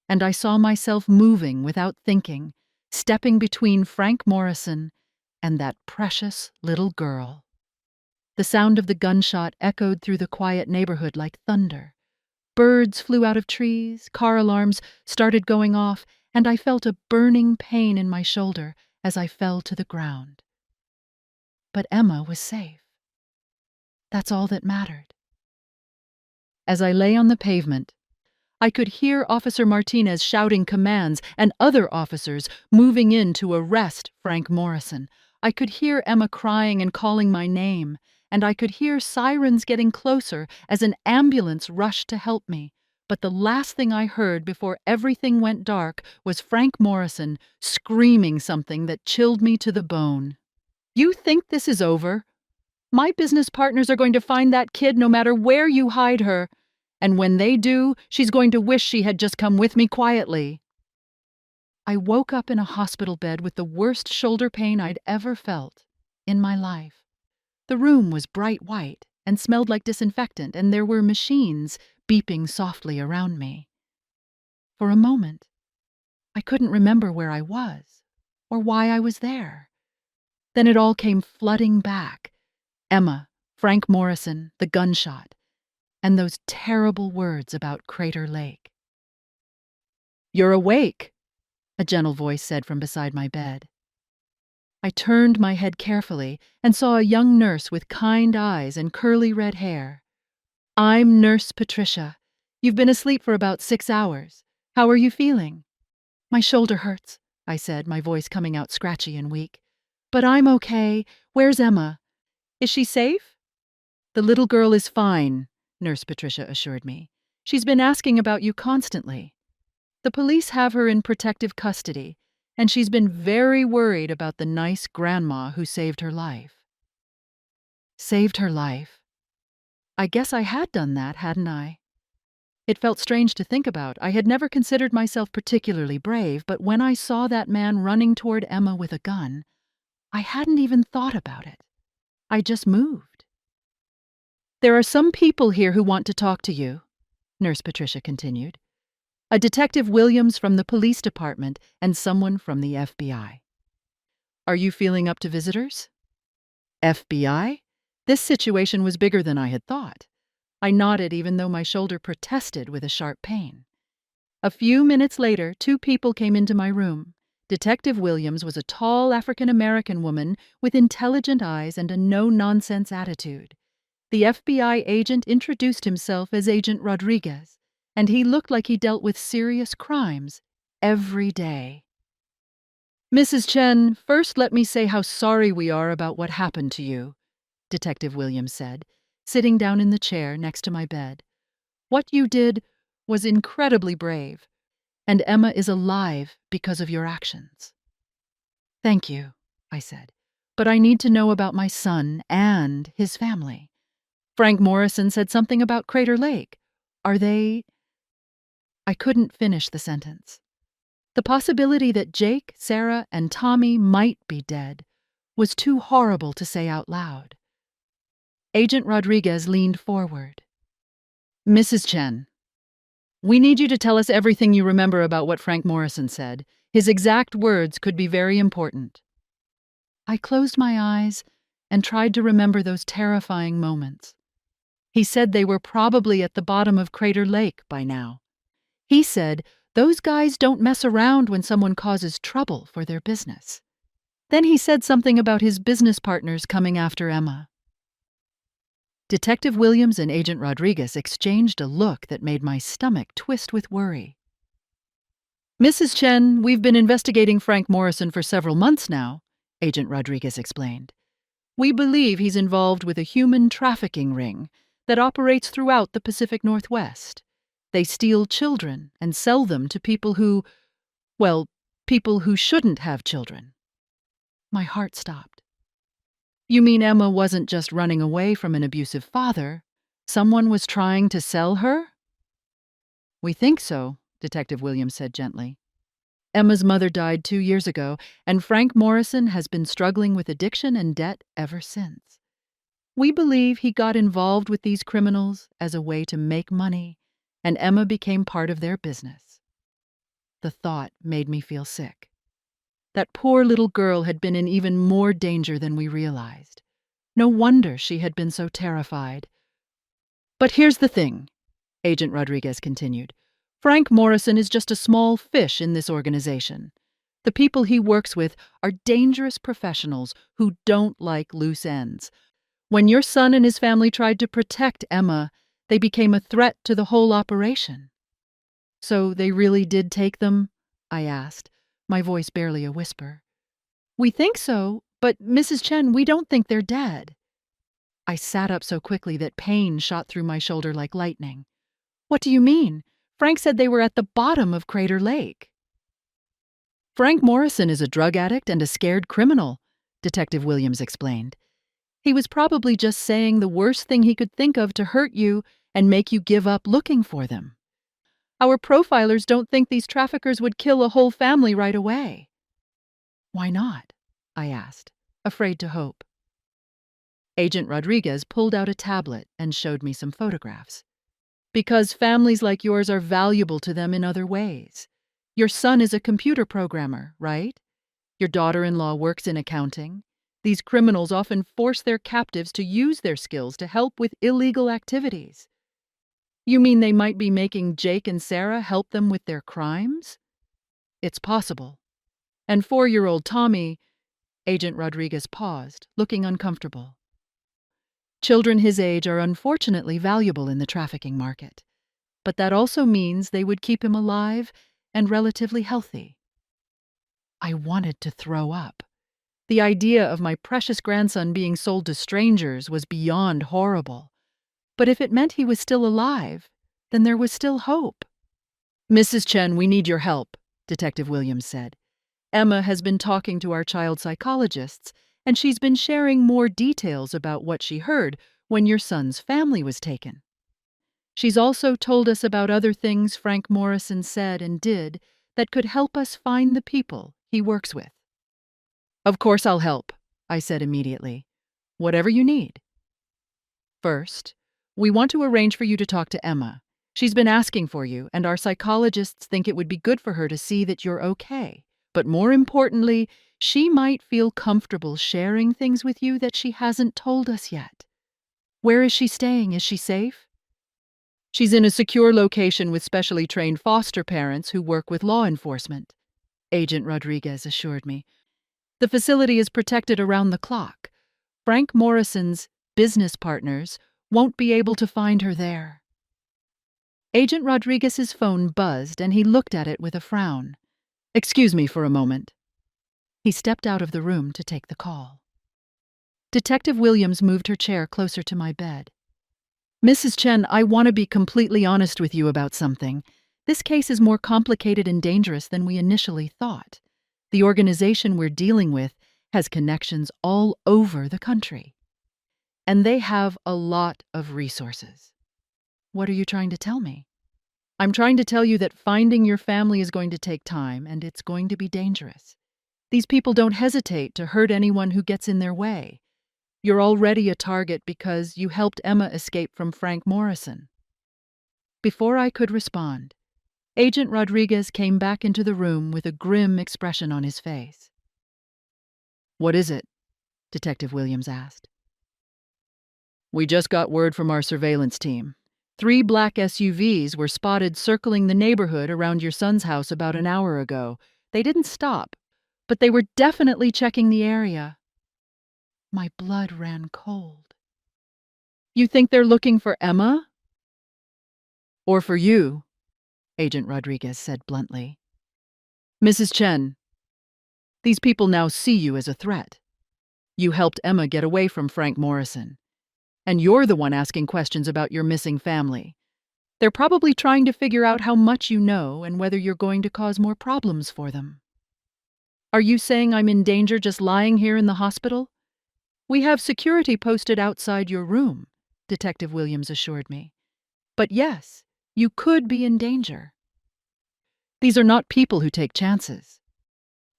And I saw myself moving without thinking, stepping between Frank Morrison and that precious little girl. The sound of the gunshot echoed through the quiet neighborhood like thunder. Birds flew out of trees, car alarms started going off, and I felt a burning pain in my shoulder as I fell to the ground. But Emma was safe. That's all that mattered. As I lay on the pavement, I could hear Officer Martinez shouting commands and other officers moving in to arrest Frank Morrison. I could hear Emma crying and calling my name, and I could hear sirens getting closer as an ambulance rushed to help me. But the last thing I heard before everything went dark was Frank Morrison screaming something that chilled me to the bone. You think this is over? My business partners are going to find that kid no matter where you hide her. And when they do, she's going to wish she had just come with me quietly. I woke up in a hospital bed with the worst shoulder pain I'd ever felt in my life. The room was bright white and smelled like disinfectant, and there were machines beeping softly around me. For a moment, I couldn't remember where I was or why I was there. Then it all came flooding back. Emma, Frank Morrison, the gunshot, and those terrible words about Crater Lake. You're awake, a gentle voice said from beside my bed. I turned my head carefully and saw a young nurse with kind eyes and curly red hair. I'm Nurse Patricia. You've been asleep for about 6 hours. How are you feeling? My shoulder hurts, I said, my voice coming out scratchy and weak. But I'm okay. Where's Emma? Is she safe? The little girl is fine, Nurse Patricia assured me. She's been asking about you constantly. The police have her in protective custody, and she's been very worried about the nice grandma who saved her life. Saved her life? I guess I had done that, hadn't I? It felt strange to think about. I had never considered myself particularly brave, but when I saw that man running toward Emma with a gun, I hadn't even thought about it. I just moved. There are some people here who want to talk to you, Nurse Patricia continued. A Detective Williams from the police department and someone from the FBI. Are you feeling up to visitors? FBI? This situation was bigger than I had thought. I nodded even though my shoulder protested with a sharp pain. A few minutes later, 2 people came into my room. Detective Williams was a tall African-American woman with intelligent eyes and a no-nonsense attitude. The FBI agent introduced himself as Agent Rodriguez, and he looked like he dealt with serious crimes every day. Mrs. Chen, first let me say how sorry we are about what happened to you, Detective Williams said, sitting down in the chair next to my bed. What you did was incredibly brave, and Emma is alive because of your actions. Thank you, I said, but I need to know about my son and his family. Frank Morrison said something about Crater Lake. Are they... I couldn't finish the sentence. The possibility that Jake, Sarah, and Tommy might be dead was too horrible to say out loud. Agent Rodriguez leaned forward. Mrs. Chen, we need you to tell us everything you remember about what Frank Morrison said. His exact words could be very important. I closed my eyes and tried to remember those terrifying moments. He said they were probably at the bottom of Crater Lake by now. He said those guys don't mess around when someone causes trouble for their business. Then he said something about his business partners coming after Emma. Detective Williams and Agent Rodriguez exchanged a look that made my stomach twist with worry. Mrs. Chen, we've been investigating Frank Morrison for several months now, Agent Rodriguez explained. We believe he's involved with a human trafficking ring that operates throughout the Pacific Northwest. They steal children and sell them to people who shouldn't have children. My heart stopped. You mean Emma wasn't just running away from an abusive father? Someone was trying to sell her? We think so, Detective Williams said gently. Emma's mother died 2 years ago, and Frank Morrison has been struggling with addiction and debt ever since. We believe he got involved with these criminals as a way to make money, and Emma became part of their business. The thought made me feel sick. That poor little girl had been in even more danger than we realized. No wonder she had been so terrified. But here's the thing, Agent Rodriguez continued. Frank Morrison is just a small fish in this organization. The people he works with are dangerous professionals who don't like loose ends. When your son and his family tried to protect Emma, they became a threat to the whole operation. So they really did take them? I asked, my voice barely a whisper. We think so, but Mrs. Chen, we don't think they're dead. I sat up so quickly that pain shot through my shoulder like lightning. What do you mean? Frank said they were at the bottom of Crater Lake. Frank Morrison is a drug addict and a scared criminal, Detective Williams explained. He was probably just saying the worst thing he could think of to hurt you and make you give up looking for them. Our profilers don't think these traffickers would kill a whole family right away. Why not? I asked, afraid to hope. Agent Rodriguez pulled out a tablet and showed me some photographs. Because families like yours are valuable to them in other ways. Your son is a computer programmer, right? Your daughter-in-law works in accounting. These criminals often force their captives to use their skills to help with illegal activities. You mean they might be making Jake and Sarah help them with their crimes? It's possible. And 4-year-old Tommy... Agent Rodriguez paused, looking uncomfortable. Children his age are unfortunately valuable in the trafficking market, but that also means they would keep him alive and relatively healthy. I wanted to throw up. The idea of my precious grandson being sold to strangers was beyond horrible. But if it meant he was still alive, then there was still hope. Mrs. Chen, we need your help, Detective Williams said. Emma has been talking to our child psychologists, and she's been sharing more details about what she heard when your son's family was taken. She's also told us about other things Frank Morrison said and did that could help us find the people he works with. Of course I'll help, I said immediately. Whatever you need. First, we want to arrange for you to talk to Emma. She's been asking for you, and our psychologists think it would be good for her to see that you're okay. But more importantly, she might feel comfortable sharing things with you that she hasn't told us yet. Where is she staying? Is she safe? She's in a secure location with specially trained foster parents who work with law enforcement, Agent Rodriguez assured me. The facility is protected around the clock. Frank Morrison's business partners won't be able to find her there. Agent Rodriguez's phone buzzed and he looked at it with a frown. Excuse me for a moment. He stepped out of the room to take the call. Detective Williams moved her chair closer to my bed. Mrs. Chen, I want to be completely honest with you about something. This case is more complicated and dangerous than we initially thought. The organization we're dealing with has connections all over the country. And they have a lot of resources. What are you trying to tell me? I'm trying to tell you that finding your family is going to take time and it's going to be dangerous. These people don't hesitate to hurt anyone who gets in their way. You're already a target because you helped Emma escape from Frank Morrison. Before I could respond, Agent Rodriguez came back into the room with a grim expression on his face. "What is it?" Detective Williams asked. "We just got word from our surveillance team. 3 black SUVs were spotted circling the neighborhood around your son's house about an hour ago. They didn't stop, but they were definitely checking the area." My blood ran cold. "You think they're looking for Emma?" "Or for you," Agent Rodriguez said bluntly. "Mrs. Chen, these people now see you as a threat. You helped Emma get away from Frank Morrison. And you're the one asking questions about your missing family. They're probably trying to figure out how much you know and whether you're going to cause more problems for them." "Are you saying I'm in danger just lying here in the hospital?" "We have security posted outside your room," Detective Williams assured me. "But yes, you could be in danger." "These are not people who take chances."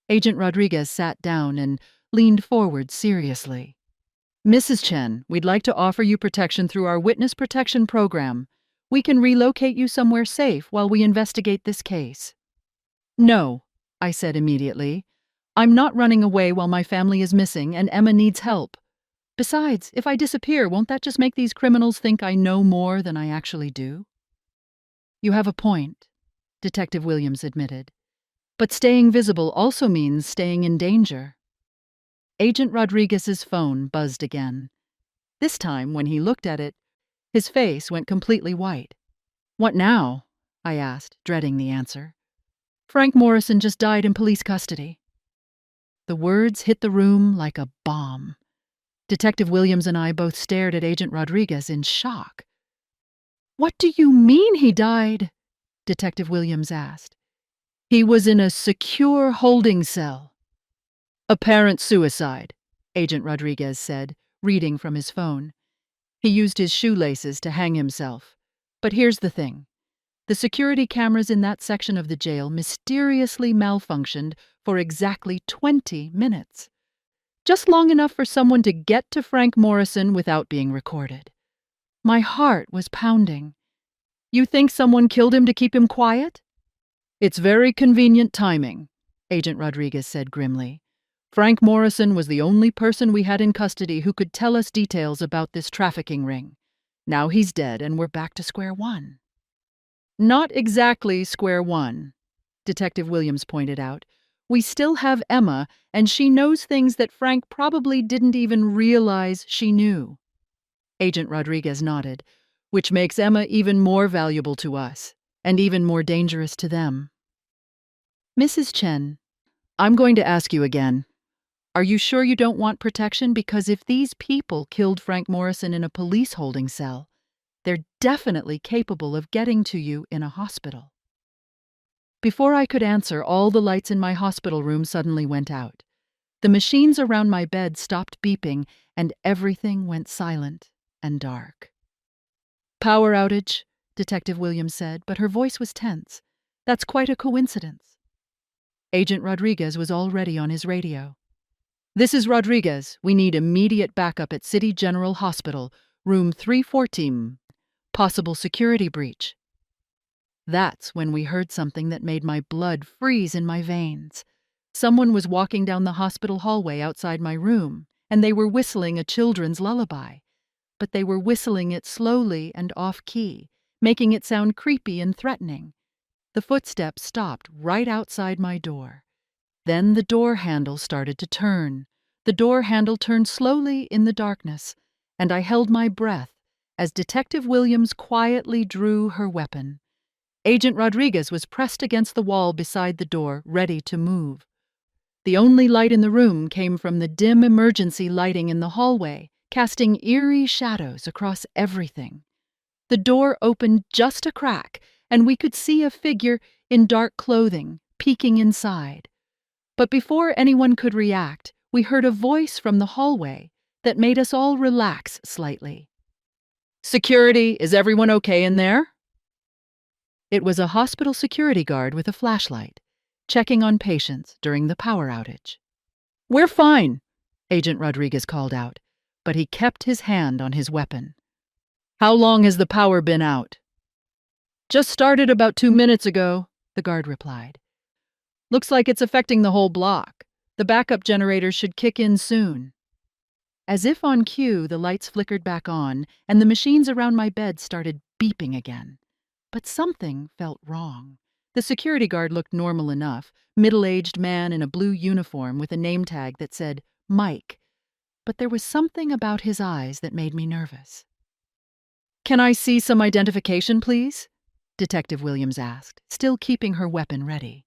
Agent Rodriguez sat down and leaned forward seriously. "Mrs. Chen, we'd like to offer you protection through our witness protection program. We can relocate you somewhere safe while we investigate this case." "No," I said immediately. "I'm not running away while my family is missing and Emma needs help. Besides, if I disappear, won't that just make these criminals think I know more than I actually do?" "You have a point," Detective Williams admitted. "But staying visible also means staying in danger." Agent Rodriguez's phone buzzed again. This time, when he looked at it, his face went completely white. "What now?" I asked, dreading the answer. "Frank Morrison just died in police custody." The words hit the room like a bomb. Detective Williams and I both stared at Agent Rodriguez in shock. "What do you mean he died?" Detective Williams asked. "He was in a secure holding cell." "Apparent suicide," Agent Rodriguez said, reading from his phone. "He used his shoelaces to hang himself. But here's the thing. The security cameras in that section of the jail mysteriously malfunctioned for exactly 20 minutes. Just long enough for someone to get to Frank Morrison without being recorded." My heart was pounding. "You think someone killed him to keep him quiet?" "It's very convenient timing," Agent Rodriguez said grimly. "Frank Morrison was the only person we had in custody who could tell us details about this trafficking ring. Now he's dead and we're back to square one." "Not exactly square one," Detective Williams pointed out. "We still have Emma, and she knows things that Frank probably didn't even realize she knew." Agent Rodriguez nodded, "Which makes Emma even more valuable to us, and even more dangerous to them." "Mrs. Chen, I'm going to ask you again. Are you sure you don't want protection? Because if these people killed Frank Morrison in a police holding cell, they're definitely capable of getting to you in a hospital." Before I could answer, all the lights in my hospital room suddenly went out. The machines around my bed stopped beeping, and everything went silent and dark. "Power outage," Detective Williams said, but her voice was tense. "That's quite a coincidence." Agent Rodriguez was already on his radio. "This is Rodriguez. We need immediate backup at City General Hospital, room 314. Possible security breach." That's when we heard something that made my blood freeze in my veins. Someone was walking down the hospital hallway outside my room, and they were whistling a children's lullaby. But they were whistling it slowly and off-key, making it sound creepy and threatening. The footsteps stopped right outside my door. Then the door handle started to turn. The door handle turned slowly in the darkness, and I held my breath as Detective Williams quietly drew her weapon. Agent Rodriguez was pressed against the wall beside the door, ready to move. The only light in the room came from the dim emergency lighting in the hallway, casting eerie shadows across everything. The door opened just a crack, and we could see a figure in dark clothing peeking inside. But before anyone could react, we heard a voice from the hallway that made us all relax slightly. Security, is everyone okay in there? It was a hospital security guard with a flashlight, checking on patients during the power outage. We're fine, Agent Rodriguez called out, but he kept his hand on his weapon. How long has the power been out? Just started about 2 minutes ago, the guard replied. Looks like it's affecting the whole block. The backup generators should kick in soon. As if on cue, the lights flickered back on, and the machines around my bed started beeping again. But something felt wrong. The security guard looked normal enough, middle-aged man in a blue uniform with a name tag that said Mike. But there was something about his eyes that made me nervous. Can I see some identification, please? Detective Williams asked, still keeping her weapon ready.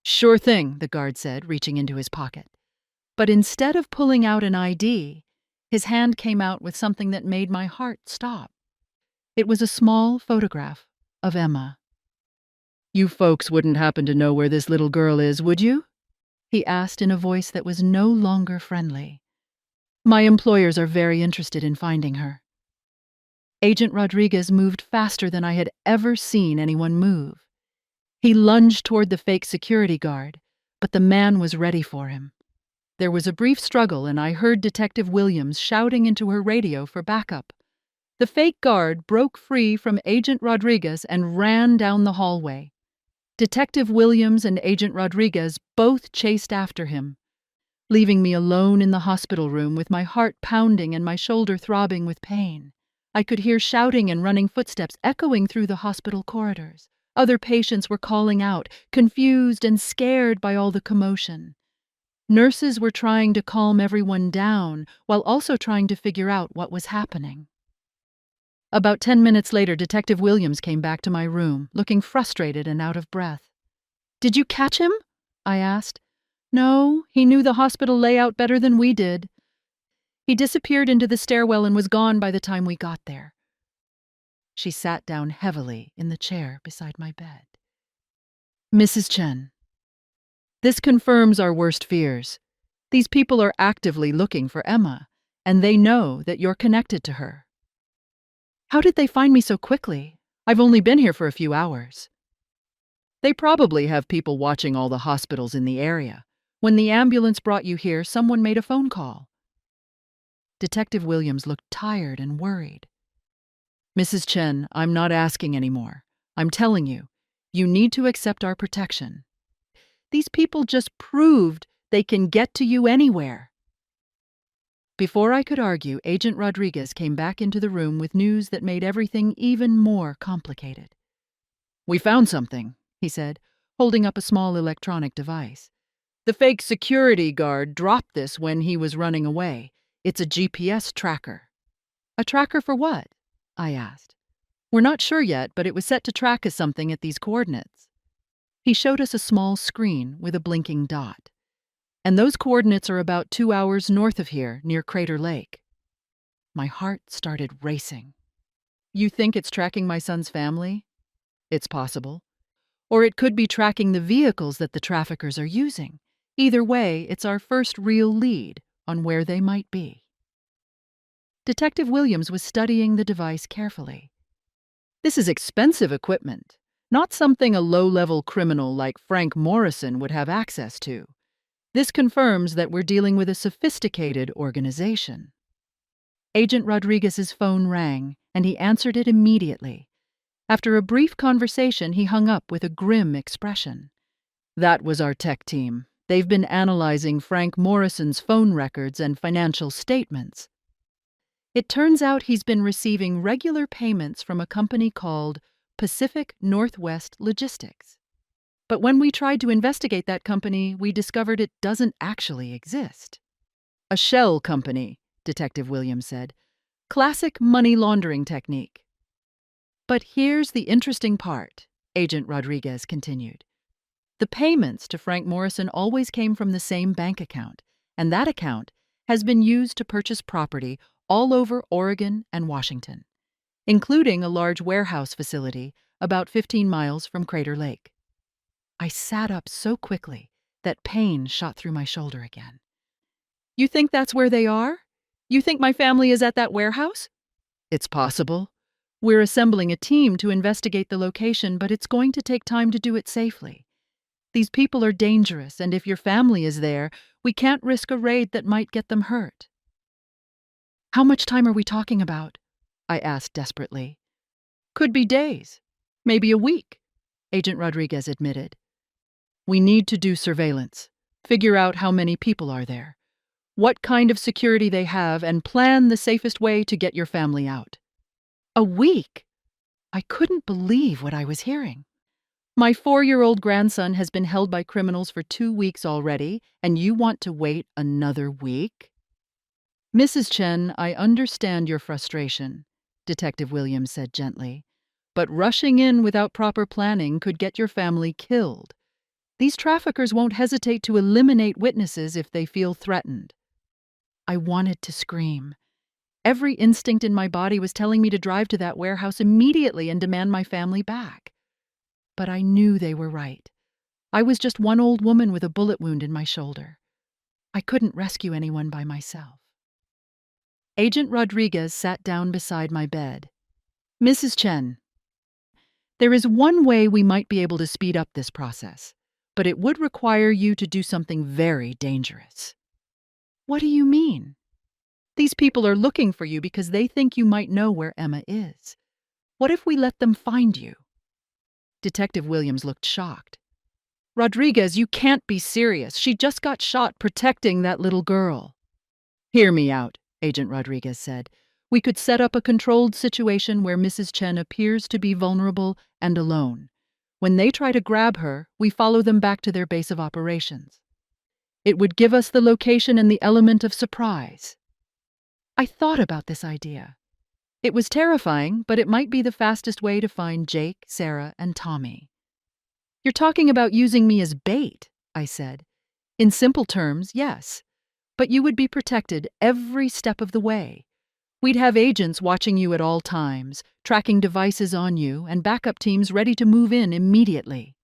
Sure thing, the guard said, reaching into his pocket. But instead of pulling out an ID, his hand came out with something that made my heart stop. It was a small photograph of Emma. You folks wouldn't happen to know where this little girl is, would you? He asked in a voice that was no longer friendly. My employers are very interested in finding her. Agent Rodriguez moved faster than I had ever seen anyone move. He lunged toward the fake security guard, but the man was ready for him. There was a brief struggle, and I heard Detective Williams shouting into her radio for backup. The fake guard broke free from Agent Rodriguez and ran down the hallway. Detective Williams and Agent Rodriguez both chased after him, leaving me alone in the hospital room with my heart pounding and my shoulder throbbing with pain. I could hear shouting and running footsteps echoing through the hospital corridors. Other patients were calling out, confused and scared by all the commotion. Nurses were trying to calm everyone down while also trying to figure out what was happening. About 10 minutes later, Detective Williams came back to my room, looking frustrated and out of breath. Did you catch him? I asked. No, he knew the hospital layout better than we did. He disappeared into the stairwell and was gone by the time we got there. She sat down heavily in the chair beside my bed. Mrs. Chen, this confirms our worst fears. These people are actively looking for Emma, and they know that you're connected to her. How did they find me so quickly? I've only been here for a few hours. They probably have people watching all the hospitals in the area. When the ambulance brought you here, someone made a phone call. Detective Williams looked tired and worried. Mrs. Chen, I'm not asking anymore. I'm telling you, you need to accept our protection. These people just proved they can get to you anywhere. Before I could argue, Agent Rodriguez came back into the room with news that made everything even more complicated. We found something, he said, holding up a small electronic device. The fake security guard dropped this when he was running away. It's a GPS tracker. A tracker for what? I asked. We're not sure yet, but it was set to track us something at these coordinates. He showed us a small screen with a blinking dot. And those coordinates are about 2 hours north of here, near Crater Lake. My heart started racing. You think it's tracking my son's family? It's possible. Or it could be tracking the vehicles that the traffickers are using. Either way, it's our first real lead on where they might be. Detective Williams was studying the device carefully. This is expensive equipment, not something a low-level criminal like Frank Morrison would have access to. This confirms that we're dealing with a sophisticated organization. Agent Rodriguez's phone rang, and he answered it immediately. After a brief conversation, he hung up with a grim expression. That was our tech team. They've been analyzing Frank Morrison's phone records and financial statements. It turns out he's been receiving regular payments from a company called Pacific Northwest Logistics. But when we tried to investigate that company, we discovered it doesn't actually exist. A shell company, Detective Williams said. Classic money laundering technique. But here's the interesting part, Agent Rodriguez continued. The payments to Frank Morrison always came from the same bank account, and that account has been used to purchase property all over Oregon and Washington, including a large warehouse facility about 15 miles from Crater Lake. I sat up so quickly that pain shot through my shoulder again. You think that's where they are? You think my family is at that warehouse? It's possible. We're assembling a team to investigate the location, but it's going to take time to do it safely. These people are dangerous, and if your family is there, we can't risk a raid that might get them hurt. How much time are we talking about? I asked desperately. Could be days, maybe a week, Agent Rodriguez admitted. We need to do surveillance, figure out how many people are there, what kind of security they have, and plan the safest way to get your family out. A week? I couldn't believe what I was hearing. My 4-year-old grandson has been held by criminals for 2 weeks already, and you want to wait another week? Mrs. Chen, I understand your frustration, Detective Williams said gently, but rushing in without proper planning could get your family killed. These traffickers won't hesitate to eliminate witnesses if they feel threatened. I wanted to scream. Every instinct in my body was telling me to drive to that warehouse immediately and demand my family back. But I knew they were right. I was just one old woman with a bullet wound in my shoulder. I couldn't rescue anyone by myself. Agent Rodriguez sat down beside my bed. Mrs. Chen, there is one way we might be able to speed up this process, but it would require you to do something very dangerous. What do you mean? These people are looking for you because they think you might know where Emma is. What if we let them find you? Detective Williams looked shocked. Rodriguez, you can't be serious. She just got shot protecting that little girl. Hear me out, Agent Rodriguez said. We could set up a controlled situation where Mrs. Chen appears to be vulnerable and alone. When they try to grab her, we follow them back to their base of operations. It would give us the location and the element of surprise. I thought about this idea. It was terrifying, but it might be the fastest way to find Jake, Sarah, and Tommy. You're talking about using me as bait, I said. In simple terms, yes. But you would be protected every step of the way. We'd have agents watching you at all times, tracking devices on you, and backup teams ready to move in immediately.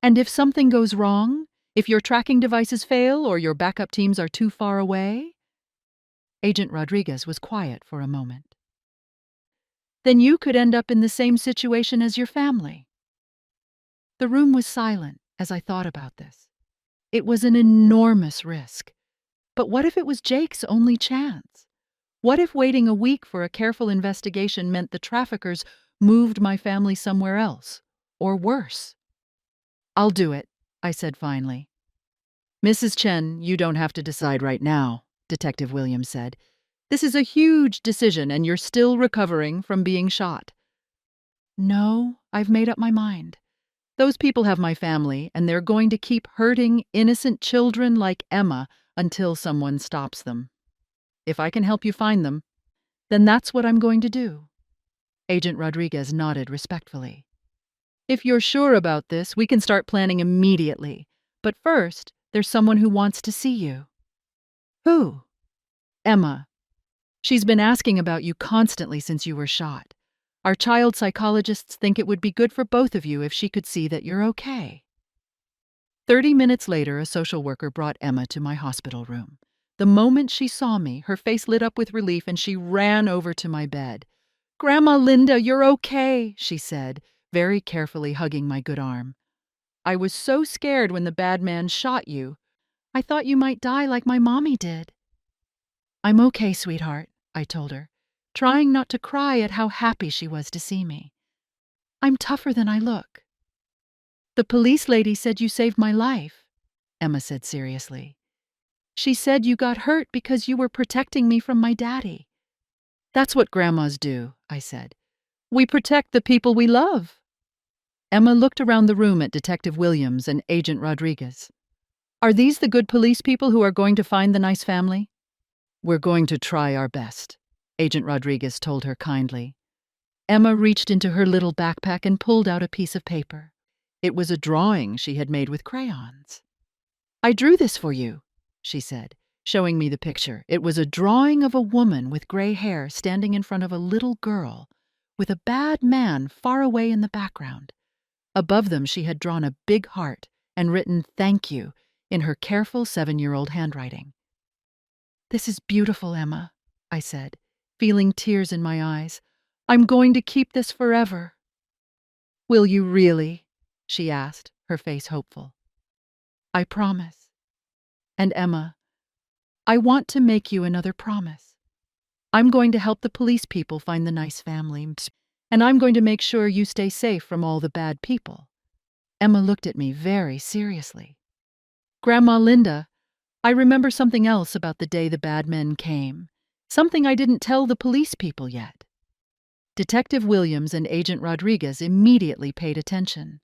And if something goes wrong, if your tracking devices fail or your backup teams are too far away? Agent Rodriguez was quiet for a moment. Then you could end up in the same situation as your family. The room was silent as I thought about this. It was an enormous risk. But what if it was Jake's only chance? What if waiting a week for a careful investigation meant the traffickers moved my family somewhere else, or worse? I'll do it, I said finally. Mrs. Chen, you don't have to decide right now, Detective Williams said. This is a huge decision and you're still recovering from being shot. No, I've made up my mind. Those people have my family, and they're going to keep hurting innocent children like Emma until someone stops them. If I can help you find them, then that's what I'm going to do. Agent Rodriguez nodded respectfully. If you're sure about this, we can start planning immediately. But first, there's someone who wants to see you. Who? Emma. She's been asking about you constantly since you were shot. Our child psychologists think it would be good for both of you if she could see that you're okay. 30 minutes later, a social worker brought Emma to my hospital room. The moment she saw me, her face lit up with relief and she ran over to my bed. Grandma Linda, you're okay, she said, very carefully hugging my good arm. I was so scared when the bad man shot you. I thought you might die like my mommy did. I'm okay, sweetheart, I told her, trying not to cry at how happy she was to see me. I'm tougher than I look. The police lady said you saved my life, Emma said seriously. She said you got hurt because you were protecting me from my daddy. That's what grandmas do, I said. We protect the people we love. Emma looked around the room at Detective Williams and Agent Rodriguez. Are these the good police people who are going to find the nice family? We're going to try our best, Agent Rodriguez told her kindly. Emma reached into her little backpack and pulled out a piece of paper. It was a drawing she had made with crayons. I drew this for you, she said, showing me the picture. It was a drawing of a woman with gray hair standing in front of a little girl, with a bad man far away in the background. Above them she had drawn a big heart and written "Thank you" in her careful 7-year-old handwriting. This is beautiful, Emma, I said. feeling tears in my eyes. "I'm going to keep this forever." "Will you really?" she asked, her face hopeful. "I promise." "And Emma, I want to make you another promise. I'm going to help the police people find the nice family, and I'm going to make sure you stay safe from all the bad people." Emma looked at me very seriously. "Grandma Linda, I remember something else about the day the bad men came. Something I didn't tell the police people yet." Detective Williams and Agent Rodriguez immediately paid attention.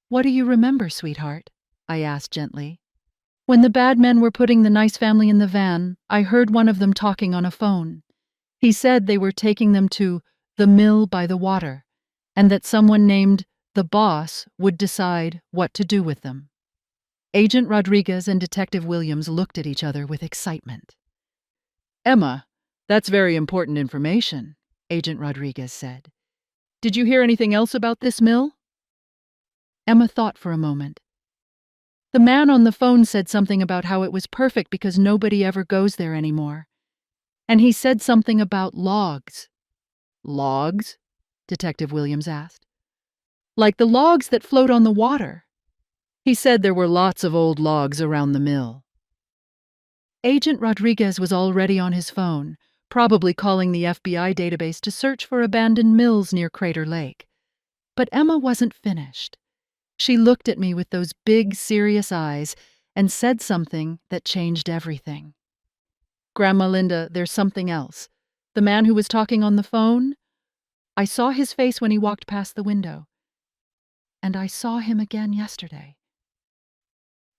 "What do you remember, sweetheart?" I asked gently. "When the bad men were putting the nice family in the van, I heard one of them talking on a phone. He said they were taking them to the mill by the water, and that someone named the boss would decide what to do with them." Agent Rodriguez and Detective Williams looked at each other with excitement. "Emma, that's very important information," Agent Rodriguez said. "Did you hear anything else about this mill?" Emma thought for a moment. "The man on the phone said something about how it was perfect because nobody ever goes there anymore. And he said something about logs." "Logs?" Detective Williams asked. "Like the logs that float on the water. He said there were lots of old logs around the mill." Agent Rodriguez was already on his phone, probably calling the FBI database to search for abandoned mills near Crater Lake. But Emma wasn't finished. She looked at me with those big, serious eyes and said something that changed everything. "Grandma Linda, there's something else. The man who was talking on the phone? I saw his face when he walked past the window. And I saw him again yesterday."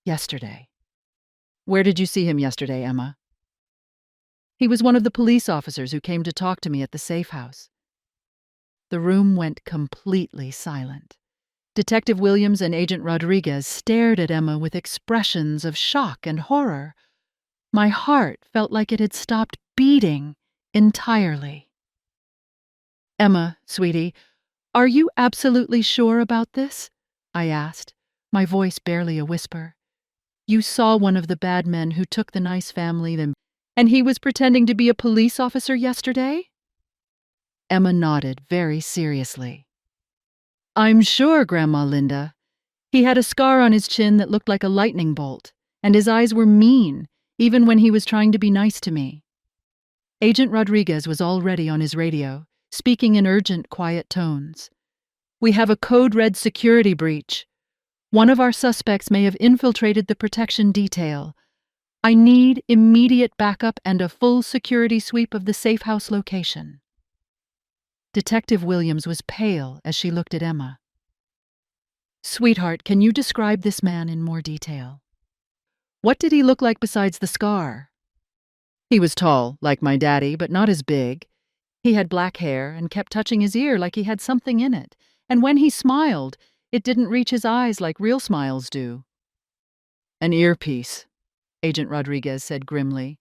"Yesterday? Where did you see him yesterday, Emma?" "He was one of the police officers who came to talk to me at the safe house." The room went completely silent. Detective Williams and Agent Rodriguez stared at Emma with expressions of shock and horror. My heart felt like it had stopped beating entirely. "Emma, sweetie, are you absolutely sure about this?" I asked, my voice barely a whisper. "You saw one of the bad men who took the nice family, and he was pretending to be a police officer yesterday?" Emma nodded very seriously. "I'm sure, Grandma Linda. He had a scar on his chin that looked like a lightning bolt, and his eyes were mean, even when he was trying to be nice to me." Agent Rodriguez was already on his radio, speaking in urgent, quiet tones. "We have a code-red security breach. One of our suspects may have infiltrated the protection detail. I need immediate backup and a full security sweep of the safe house location." Detective Williams was pale as she looked at Emma. "Sweetheart, can you describe this man in more detail? What did he look like besides the scar?" "He was tall, like my daddy, but not as big. He had black hair and kept touching his ear like he had something in it. And when he smiled, it didn't reach his eyes like real smiles do." "An earpiece," Agent Rodriguez said grimly.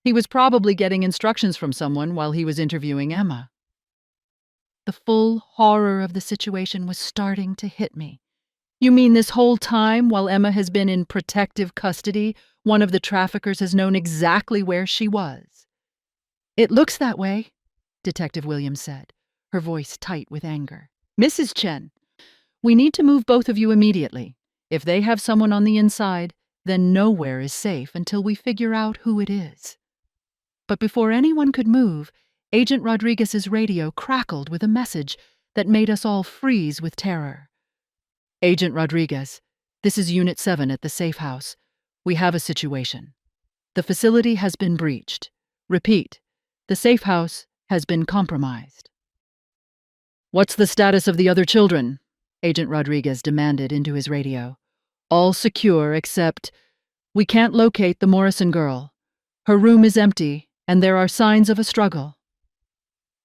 "He was probably getting instructions from someone while he was interviewing Emma." The full horror of the situation was starting to hit me. "You mean this whole time, while Emma has been in protective custody, one of the traffickers has known exactly where she was?" "It looks that way," Detective Williams said, her voice tight with anger. "Mrs. Chen, we need to move both of you immediately. If they have someone on the inside, then nowhere is safe until we figure out who it is." But before anyone could move, Agent Rodriguez's radio crackled with a message that made us all freeze with terror. "Agent Rodriguez, this is Unit 7 at the safe house. We have a situation. The facility has been breached. Repeat, the safe house has been compromised." "What's the status of the other children?" Agent Rodriguez demanded into his radio. "All secure except we can't locate the Morrison girl. Her room is empty, and there are signs of a struggle."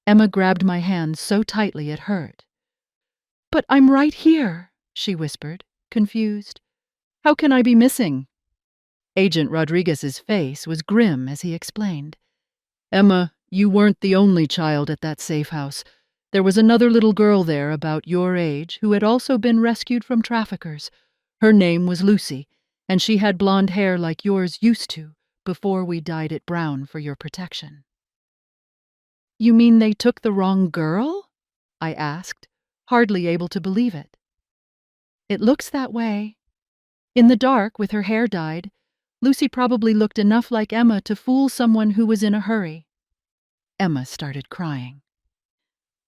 Emma grabbed my hand so tightly it hurt. "But I'm right here," she whispered, confused. "How can I be missing?" Agent Rodriguez's face was grim as he explained. "Emma, you weren't the only child at that safe house. There was another little girl there about your age who had also been rescued from traffickers. Her name was Lucy, and she had blonde hair like yours used to before we dyed it brown for your protection." You mean they took the wrong girl? I asked, hardly able to believe it. It looks that way. In the dark, with her hair dyed, Lucy probably looked enough like Emma to fool someone who was in a hurry. Emma started crying.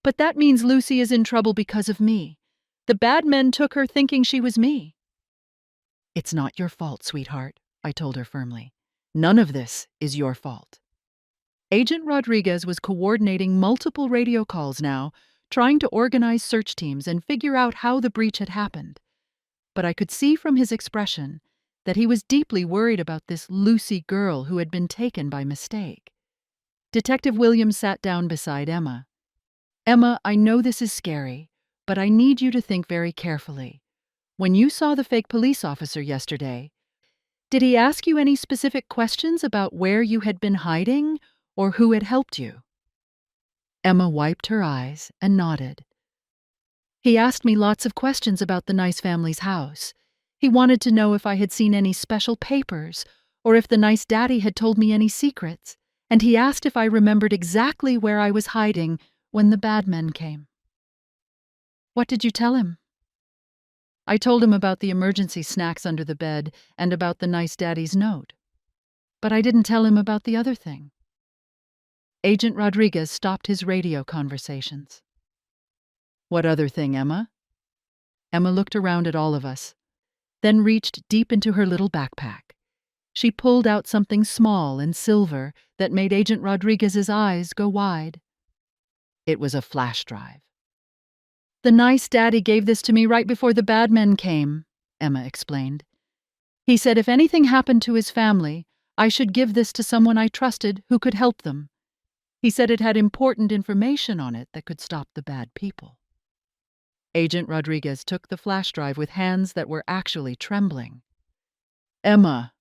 But that means Lucy is in trouble because of me. The bad men took her thinking she was me. It's not your fault, sweetheart, I told her firmly. None of this is your fault. Agent Rodriguez was coordinating multiple radio calls now, trying to organize search teams and figure out how the breach had happened. But I could see from his expression that he was deeply worried about this Lucy girl who had been taken by mistake. Detective Williams sat down beside Emma. Emma, I know this is scary, but I need you to think very carefully. When you saw the fake police officer yesterday, did he ask you any specific questions about where you had been hiding or who had helped you? Emma wiped her eyes and nodded. He asked me lots of questions about the nice family's house. He wanted to know if I had seen any special papers or if the nice daddy had told me any secrets, and he asked if I remembered exactly where I was hiding when the bad men came. What did you tell him? I told him about the emergency snacks under the bed and about the nice daddy's note. But I didn't tell him about the other thing. Agent Rodriguez stopped his radio conversations. What other thing, Emma? Emma looked around at all of us, then reached deep into her little backpack. She pulled out something small and silver that made Agent Rodriguez's eyes go wide. It was a flash drive. The nice daddy gave this to me right before the bad men came, Emma explained. He said if anything happened to his family, I should give this to someone I trusted who could help them. He said it had important information on it that could stop the bad people. Agent Rodriguez took the flash drive with hands that were actually trembling. Emma,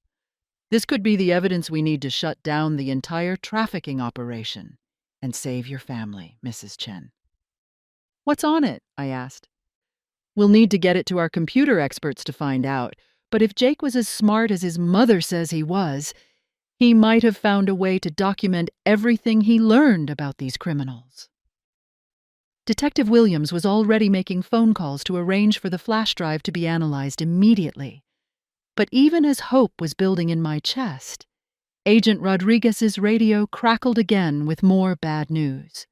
this could be the evidence we need to shut down the entire trafficking operation and save your family, Mrs. Chen. What's on it? I asked. We'll need to get it to our computer experts to find out, but if Jake was as smart as his mother says he was, he might have found a way to document everything he learned about these criminals. Detective Williams was already making phone calls to arrange for the flash drive to be analyzed immediately. But even as hope was building in my chest, Agent Rodriguez's radio crackled again with more bad news.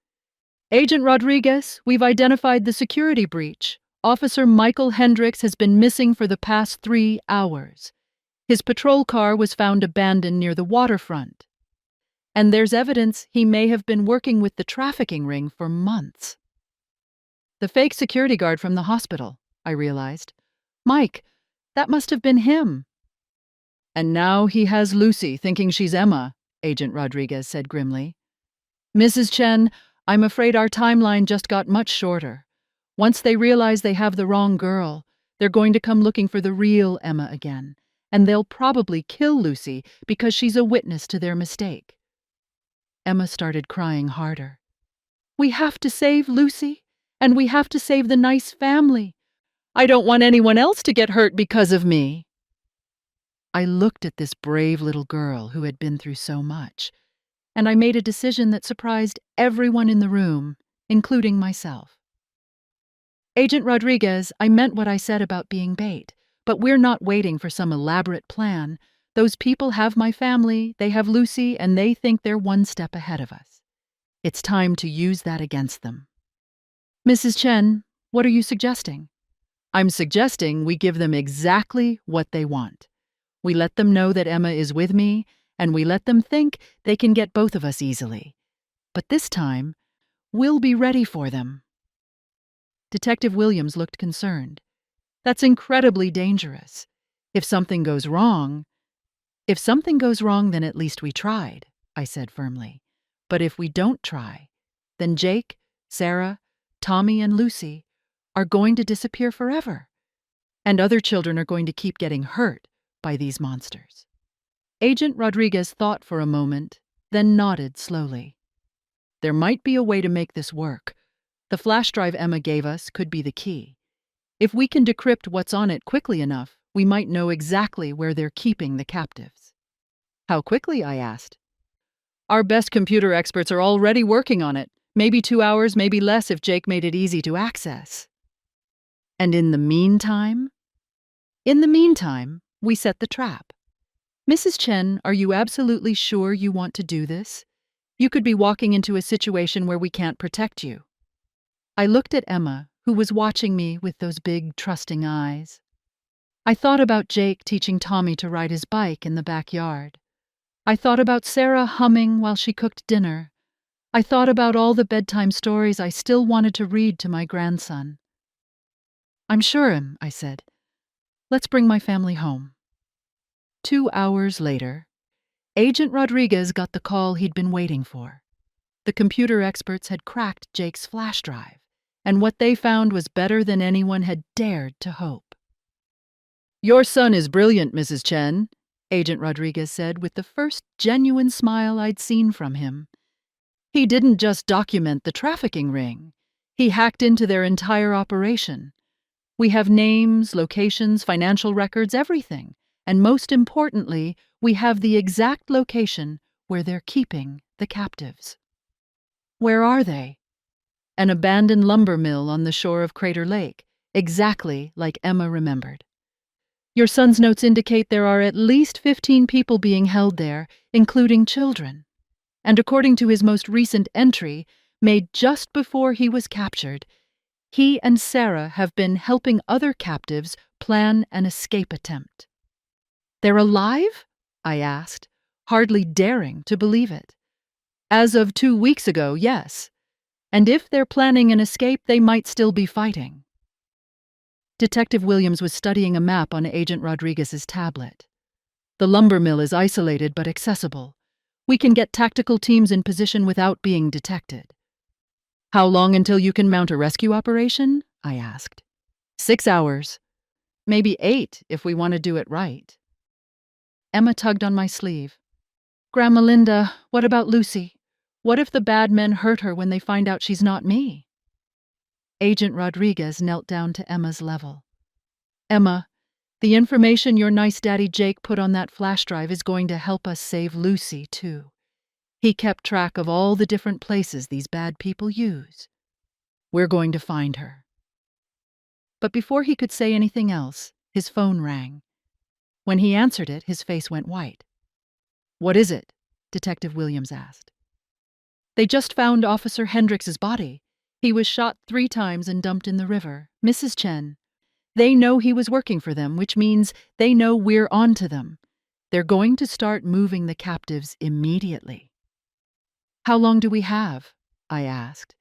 Agent Rodriguez, we've identified the security breach. Officer Michael Hendricks has been missing for the past 3 hours. His patrol car was found abandoned near the waterfront. And there's evidence he may have been working with the trafficking ring for months. The fake security guard from the hospital, I realized. Mike, that must have been him. And now he has Lucy thinking she's Emma, Agent Rodriguez said grimly. Mrs. Chen, I'm afraid our timeline just got much shorter. Once they realize they have the wrong girl, they're going to come looking for the real Emma again, and they'll probably kill Lucy because she's a witness to their mistake. Emma started crying harder. We have to save Lucy, and we have to save the nice family. I don't want anyone else to get hurt because of me. I looked at this brave little girl who had been through so much, and I made a decision that surprised everyone in the room, including myself. Agent Rodriguez, I meant what I said about being bait, but we're not waiting for some elaborate plan. Those people have my family, they have Lucy, and they think they're one step ahead of us. It's time to use that against them. Mrs. Chen, what are you suggesting? I'm suggesting we give them exactly what they want. We let them know that Emma is with me, and we let them think they can get both of us easily. But this time, we'll be ready for them. Detective Williams looked concerned. That's incredibly dangerous. If something goes wrong, then at least we tried, I said firmly. But if we don't try, then Jake, Sarah, Tommy, and Lucy are going to disappear forever. And other children are going to keep getting hurt by these monsters. Agent Rodriguez thought for a moment, then nodded slowly. There might be a way to make this work. The flash drive Emma gave us could be the key. If we can decrypt what's on it quickly enough, we might know exactly where they're keeping the captives. How quickly? I asked. Our best computer experts are already working on it. Maybe 2 hours, maybe less if Jake made it easy to access. And in the meantime? In the meantime, we set the trap. Mrs. Chen, are you absolutely sure you want to do this? You could be walking into a situation where we can't protect you. I looked at Emma, who was watching me with those big, trusting eyes. I thought about Jake teaching Tommy to ride his bike in the backyard. I thought about Sarah humming while she cooked dinner. I thought about all the bedtime stories I still wanted to read to my grandson. I'm sure, I said. Let's bring my family home. 2 hours later, Agent Rodriguez got the call he'd been waiting for. The computer experts had cracked Jake's flash drive, and what they found was better than anyone had dared to hope. Your son is brilliant, Mrs. Chen, Agent Rodriguez said with the first genuine smile I'd seen from him. He didn't just document the trafficking ring. He hacked into their entire operation. We have names, locations, financial records, everything. And most importantly, we have the exact location where they're keeping the captives. Where are they? An abandoned lumber mill on the shore of Crater Lake, exactly like Emma remembered. Your son's notes indicate there are at least 15 people being held there, including children. And according to his most recent entry, made just before he was captured, he and Sarah have been helping other captives plan an escape attempt. They're alive? I asked, hardly daring to believe it. As of 2 weeks ago, yes. And if they're planning an escape, they might still be fighting. Detective Williams was studying a map on Agent Rodriguez's tablet. The lumber mill is isolated but accessible. We can get tactical teams in position without being detected. How long until you can mount a rescue operation? I asked. 6 hours. Maybe 8 if we want to do it right. Emma tugged on my sleeve. Grandma Linda, what about Lucy? What if the bad men hurt her when they find out she's not me? Agent Rodriguez knelt down to Emma's level. Emma, the information your nice daddy Jake put on that flash drive is going to help us save Lucy, too. He kept track of all the different places these bad people use. We're going to find her. But before he could say anything else, his phone rang. When he answered it, his face went white. What is it? Detective Williams asked. They just found Officer Hendricks's body. He was shot 3 times and dumped in the river. Mrs. Chen. They know he was working for them, which means they know we're on to them. They're going to start moving the captives immediately. How long do we have? I asked.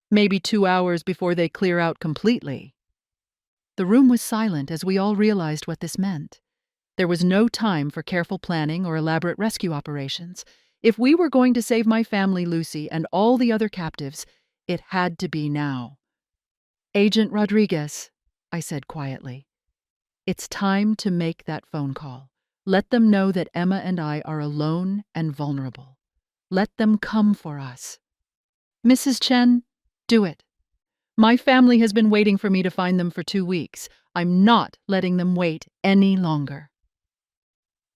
Maybe 2 hours before they clear out completely. The room was silent as we all realized what this meant. There was no time for careful planning or elaborate rescue operations. If we were going to save my family, Lucy, and all the other captives, it had to be now. Agent Rodriguez, I said quietly, it's time to make that phone call. Let them know that Emma and I are alone and vulnerable. Let them come for us. Mrs. Chen, do it. My family has been waiting for me to find them for 2 weeks. I'm not letting them wait any longer.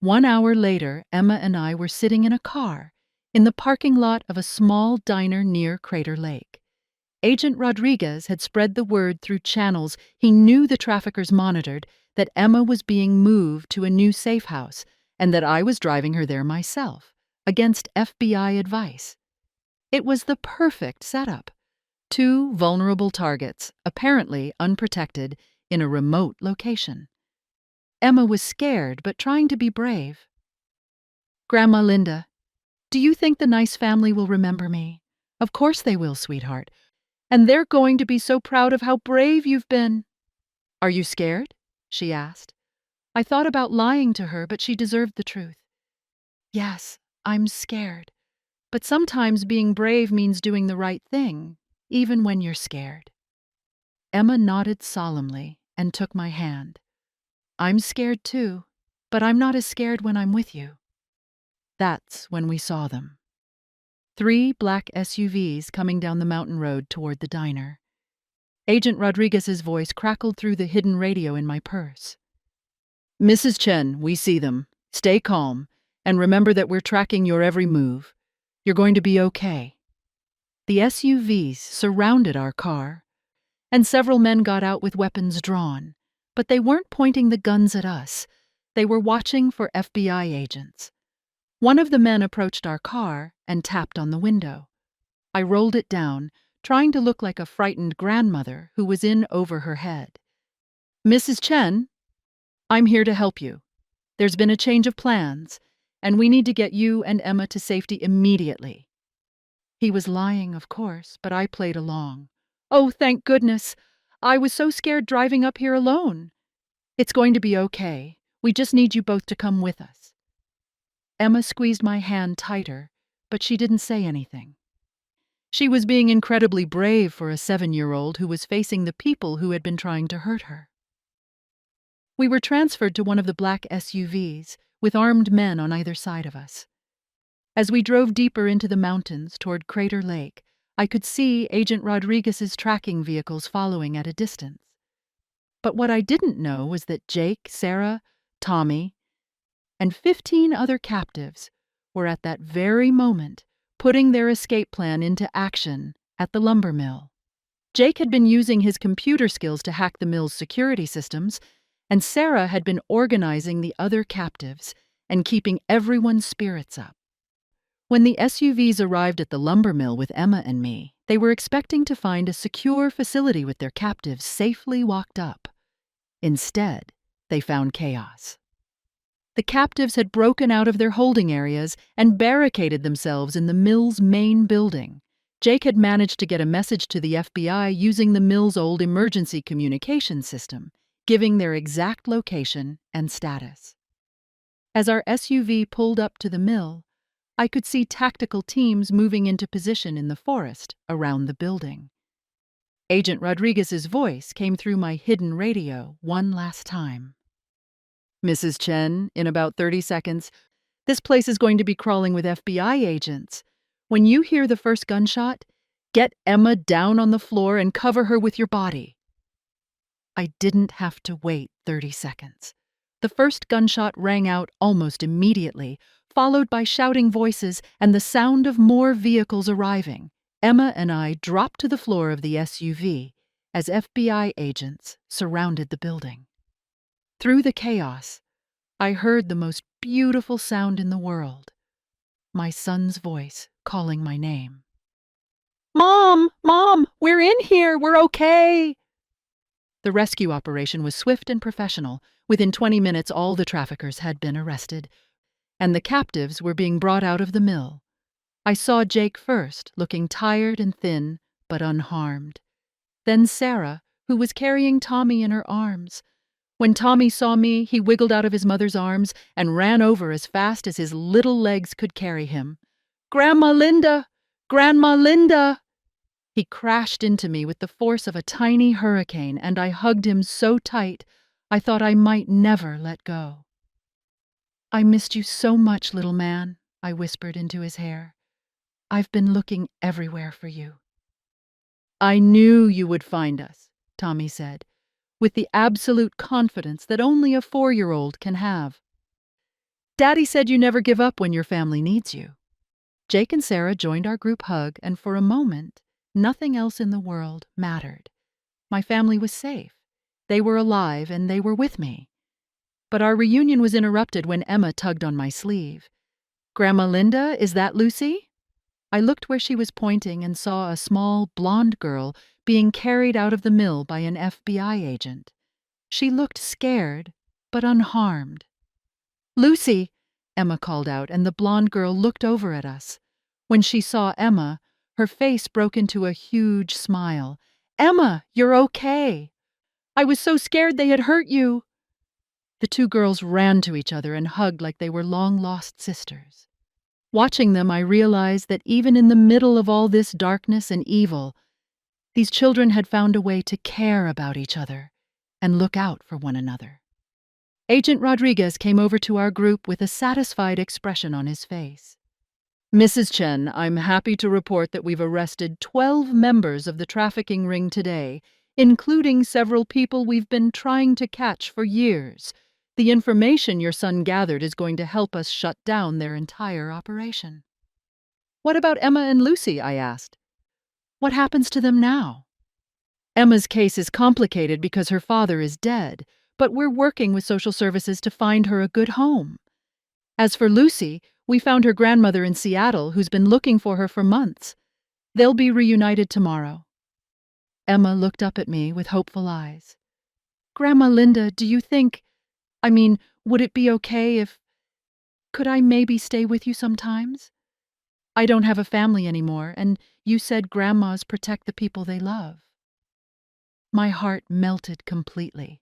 1 hour later, Emma and I were sitting in a car in the parking lot of a small diner near Crater Lake. Agent Rodriguez had spread the word through channels he knew the traffickers monitored that Emma was being moved to a new safe house and that I was driving her there myself, against FBI advice. It was the perfect setup. 2 vulnerable targets, apparently unprotected, in a remote location. Emma was scared, but trying to be brave. Grandma Linda, do you think the nice family will remember me? Of course they will, sweetheart. And they're going to be so proud of how brave you've been. Are you scared? She asked. I thought about lying to her, but she deserved the truth. Yes, I'm scared. But sometimes being brave means doing the right thing, even when you're scared. Emma nodded solemnly and took my hand. I'm scared too, but I'm not as scared when I'm with you. That's when we saw them. 3 black SUVs coming down the mountain road toward the diner. Agent Rodriguez's voice crackled through the hidden radio in my purse. Mrs. Chen, we see them. Stay calm, and remember that we're tracking your every move. You're going to be okay." The SUVs surrounded our car, and several men got out with weapons drawn, but they weren't pointing the guns at us. They were watching for FBI agents. One of the men approached our car and tapped on the window. I rolled it down, trying to look like a frightened grandmother who was in over her head. "Mrs. Chen, I'm here to help you. There's been a change of plans, and we need to get you and Emma to safety immediately." He was lying, of course, but I played along. "Oh, thank goodness. I was so scared driving up here alone. It's going to be okay. We just need you both to come with us." Emma squeezed my hand tighter, but she didn't say anything. She was being incredibly brave for a 7-year-old who was facing the people who had been trying to hurt her. We were transferred to one of the black SUVs, with armed men on either side of us. As we drove deeper into the mountains toward Crater Lake, I could see Agent Rodriguez's tracking vehicles following at a distance. But what I didn't know was that Jake, Sarah, Tommy, and 15 other captives were at that very moment putting their escape plan into action at the lumber mill. Jake had been using his computer skills to hack the mill's security systems, and Sarah had been organizing the other captives and keeping everyone's spirits up. When the SUVs arrived at the lumber mill with Emma and me, they were expecting to find a secure facility with their captives safely locked up. Instead, they found chaos. The captives had broken out of their holding areas and barricaded themselves in the mill's main building. Jake had managed to get a message to the FBI using the mill's old emergency communication system, giving their exact location and status. As our SUV pulled up to the mill, I could see tactical teams moving into position in the forest around the building. Agent Rodriguez's voice came through my hidden radio one last time. "Mrs. Chen, in about 30 seconds, this place is going to be crawling with FBI agents. When you hear the first gunshot, get Emma down on the floor and cover her with your body." I didn't have to wait 30 seconds. The first gunshot rang out almost immediately, followed by shouting voices and the sound of more vehicles arriving. Emma and I dropped to the floor of the SUV as FBI agents surrounded the building. Through the chaos, I heard the most beautiful sound in the world, my son's voice calling my name. "Mom! Mom! We're in here! We're okay!" The rescue operation was swift and professional. Within 20 minutes, all the traffickers had been arrested, and the captives were being brought out of the mill. I saw Jake first, looking tired and thin, but unharmed. Then Sarah, who was carrying Tommy in her arms. When Tommy saw me, he wiggled out of his mother's arms and ran over as fast as his little legs could carry him. "Grandma Linda! Grandma Linda!" He crashed into me with the force of a tiny hurricane, and I hugged him so tight I thought I might never let go. "I missed you so much, little man," I whispered into his hair. "I've been looking everywhere for you." "I knew you would find us," Tommy said, with the absolute confidence that only a 4-year-old can have. "Daddy said you never give up when your family needs you." Jake and Sarah joined our group hug, and for a moment, nothing else in the world mattered. My family was safe. They were alive, and they were with me. But our reunion was interrupted when Emma tugged on my sleeve. "Grandma Linda, is that Lucy?" I looked where she was pointing and saw a small, blonde girl being carried out of the mill by an FBI agent. She looked scared, but unharmed. "Lucy!" Emma called out, and the blonde girl looked over at us. When she saw Emma, her face broke into a huge smile. "Emma, you're okay! I was so scared they had hurt you!" The two girls ran to each other and hugged like they were long-lost sisters. Watching them, I realized that even in the middle of all this darkness and evil, these children had found a way to care about each other and look out for one another. Agent Rodriguez came over to our group with a satisfied expression on his face. "Mrs. Chen, I'm happy to report that we've arrested 12 members of the trafficking ring today, including several people we've been trying to catch for years. The information your son gathered is going to help us shut down their entire operation." What about Emma and Lucy? I asked. What happens to them now? Emma's case is complicated because her father is dead, but we're working with social services to find her a good home. As for Lucy, we found her grandmother in Seattle who's been looking for her for months. They'll be reunited tomorrow. Emma looked up at me with hopeful eyes. Grandma Linda, do you think, would it be okay if... Could I maybe stay with you sometimes? I don't have a family anymore, and you said grandmas protect the people they love. My heart melted completely.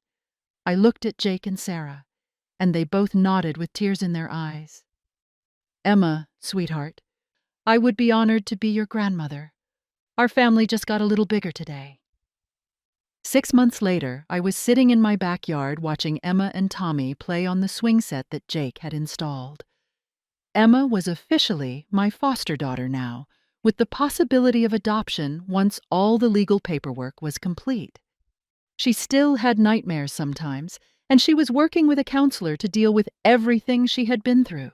I looked at Jake and Sarah, and they both nodded with tears in their eyes. Emma, sweetheart, I would be honored to be your grandmother. Our family just got a little bigger today. 6 months later, I was sitting in my backyard watching Emma and Tommy play on the swing set that Jake had installed. Emma was officially my foster daughter now, with the possibility of adoption once all the legal paperwork was complete. She still had nightmares sometimes, and she was working with a counselor to deal with everything she had been through.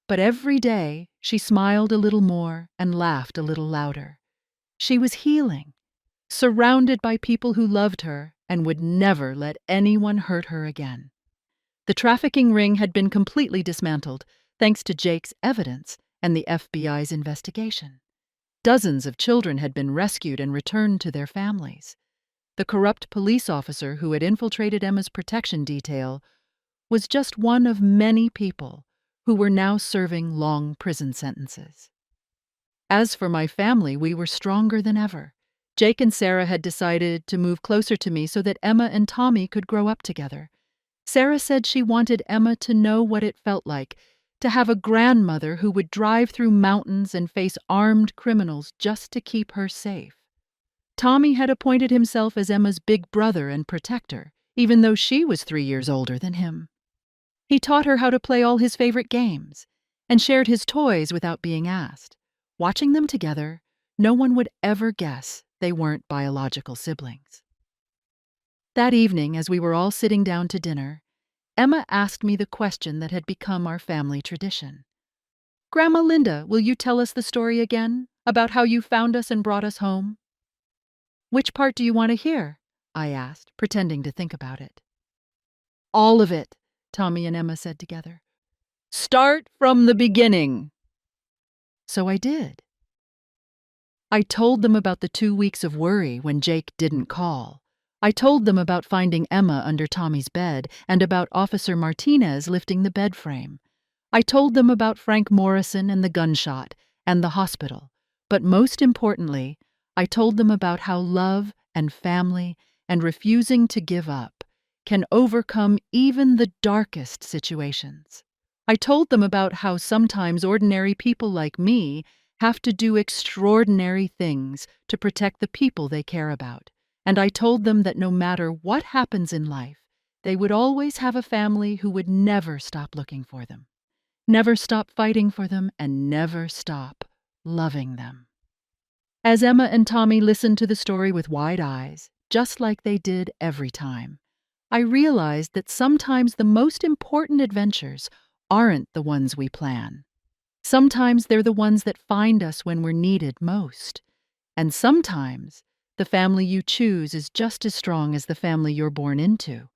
But every day, she smiled a little more and laughed a little louder. She was healing, surrounded by people who loved her and would never let anyone hurt her again. The trafficking ring had been completely dismantled, thanks to Jake's evidence and the FBI's investigation. Dozens of children had been rescued and returned to their families. The corrupt police officer who had infiltrated Emma's protection detail was just one of many people who were now serving long prison sentences. As for my family, we were stronger than ever. Jake and Sarah had decided to move closer to me so that Emma and Tommy could grow up together. Sarah said she wanted Emma to know what it felt like to have a grandmother who would drive through mountains and face armed criminals just to keep her safe. Tommy had appointed himself as Emma's big brother and protector, even though she was 3 years older than him. He taught her how to play all his favorite games and shared his toys without being asked. Watching them together, no one would ever guess they weren't biological siblings. That evening, as we were all sitting down to dinner, Emma asked me the question that had become our family tradition. Grandma Linda, will you tell us the story again about how you found us and brought us home? Which part do you want to hear? I asked, pretending to think about it. All of it, Tommy and Emma said together. Start from the beginning. So I did. I told them about the 2 weeks of worry when Jake didn't call. I told them about finding Emma under Tommy's bed and about Officer Martinez lifting the bed frame. I told them about Frank Morrison and the gunshot and the hospital. But most importantly, I told them about how love and family and refusing to give up can overcome even the darkest situations. I told them about how sometimes ordinary people like me have to do extraordinary things to protect the people they care about. And I told them that no matter what happens in life, they would always have a family who would never stop looking for them, never stop fighting for them, and never stop loving them. As Emma and Tommy listened to the story with wide eyes, just like they did every time, I realized that sometimes the most important adventures aren't the ones we plan. Sometimes they're the ones that find us when we're needed most. And sometimes the family you choose is just as strong as the family you're born into.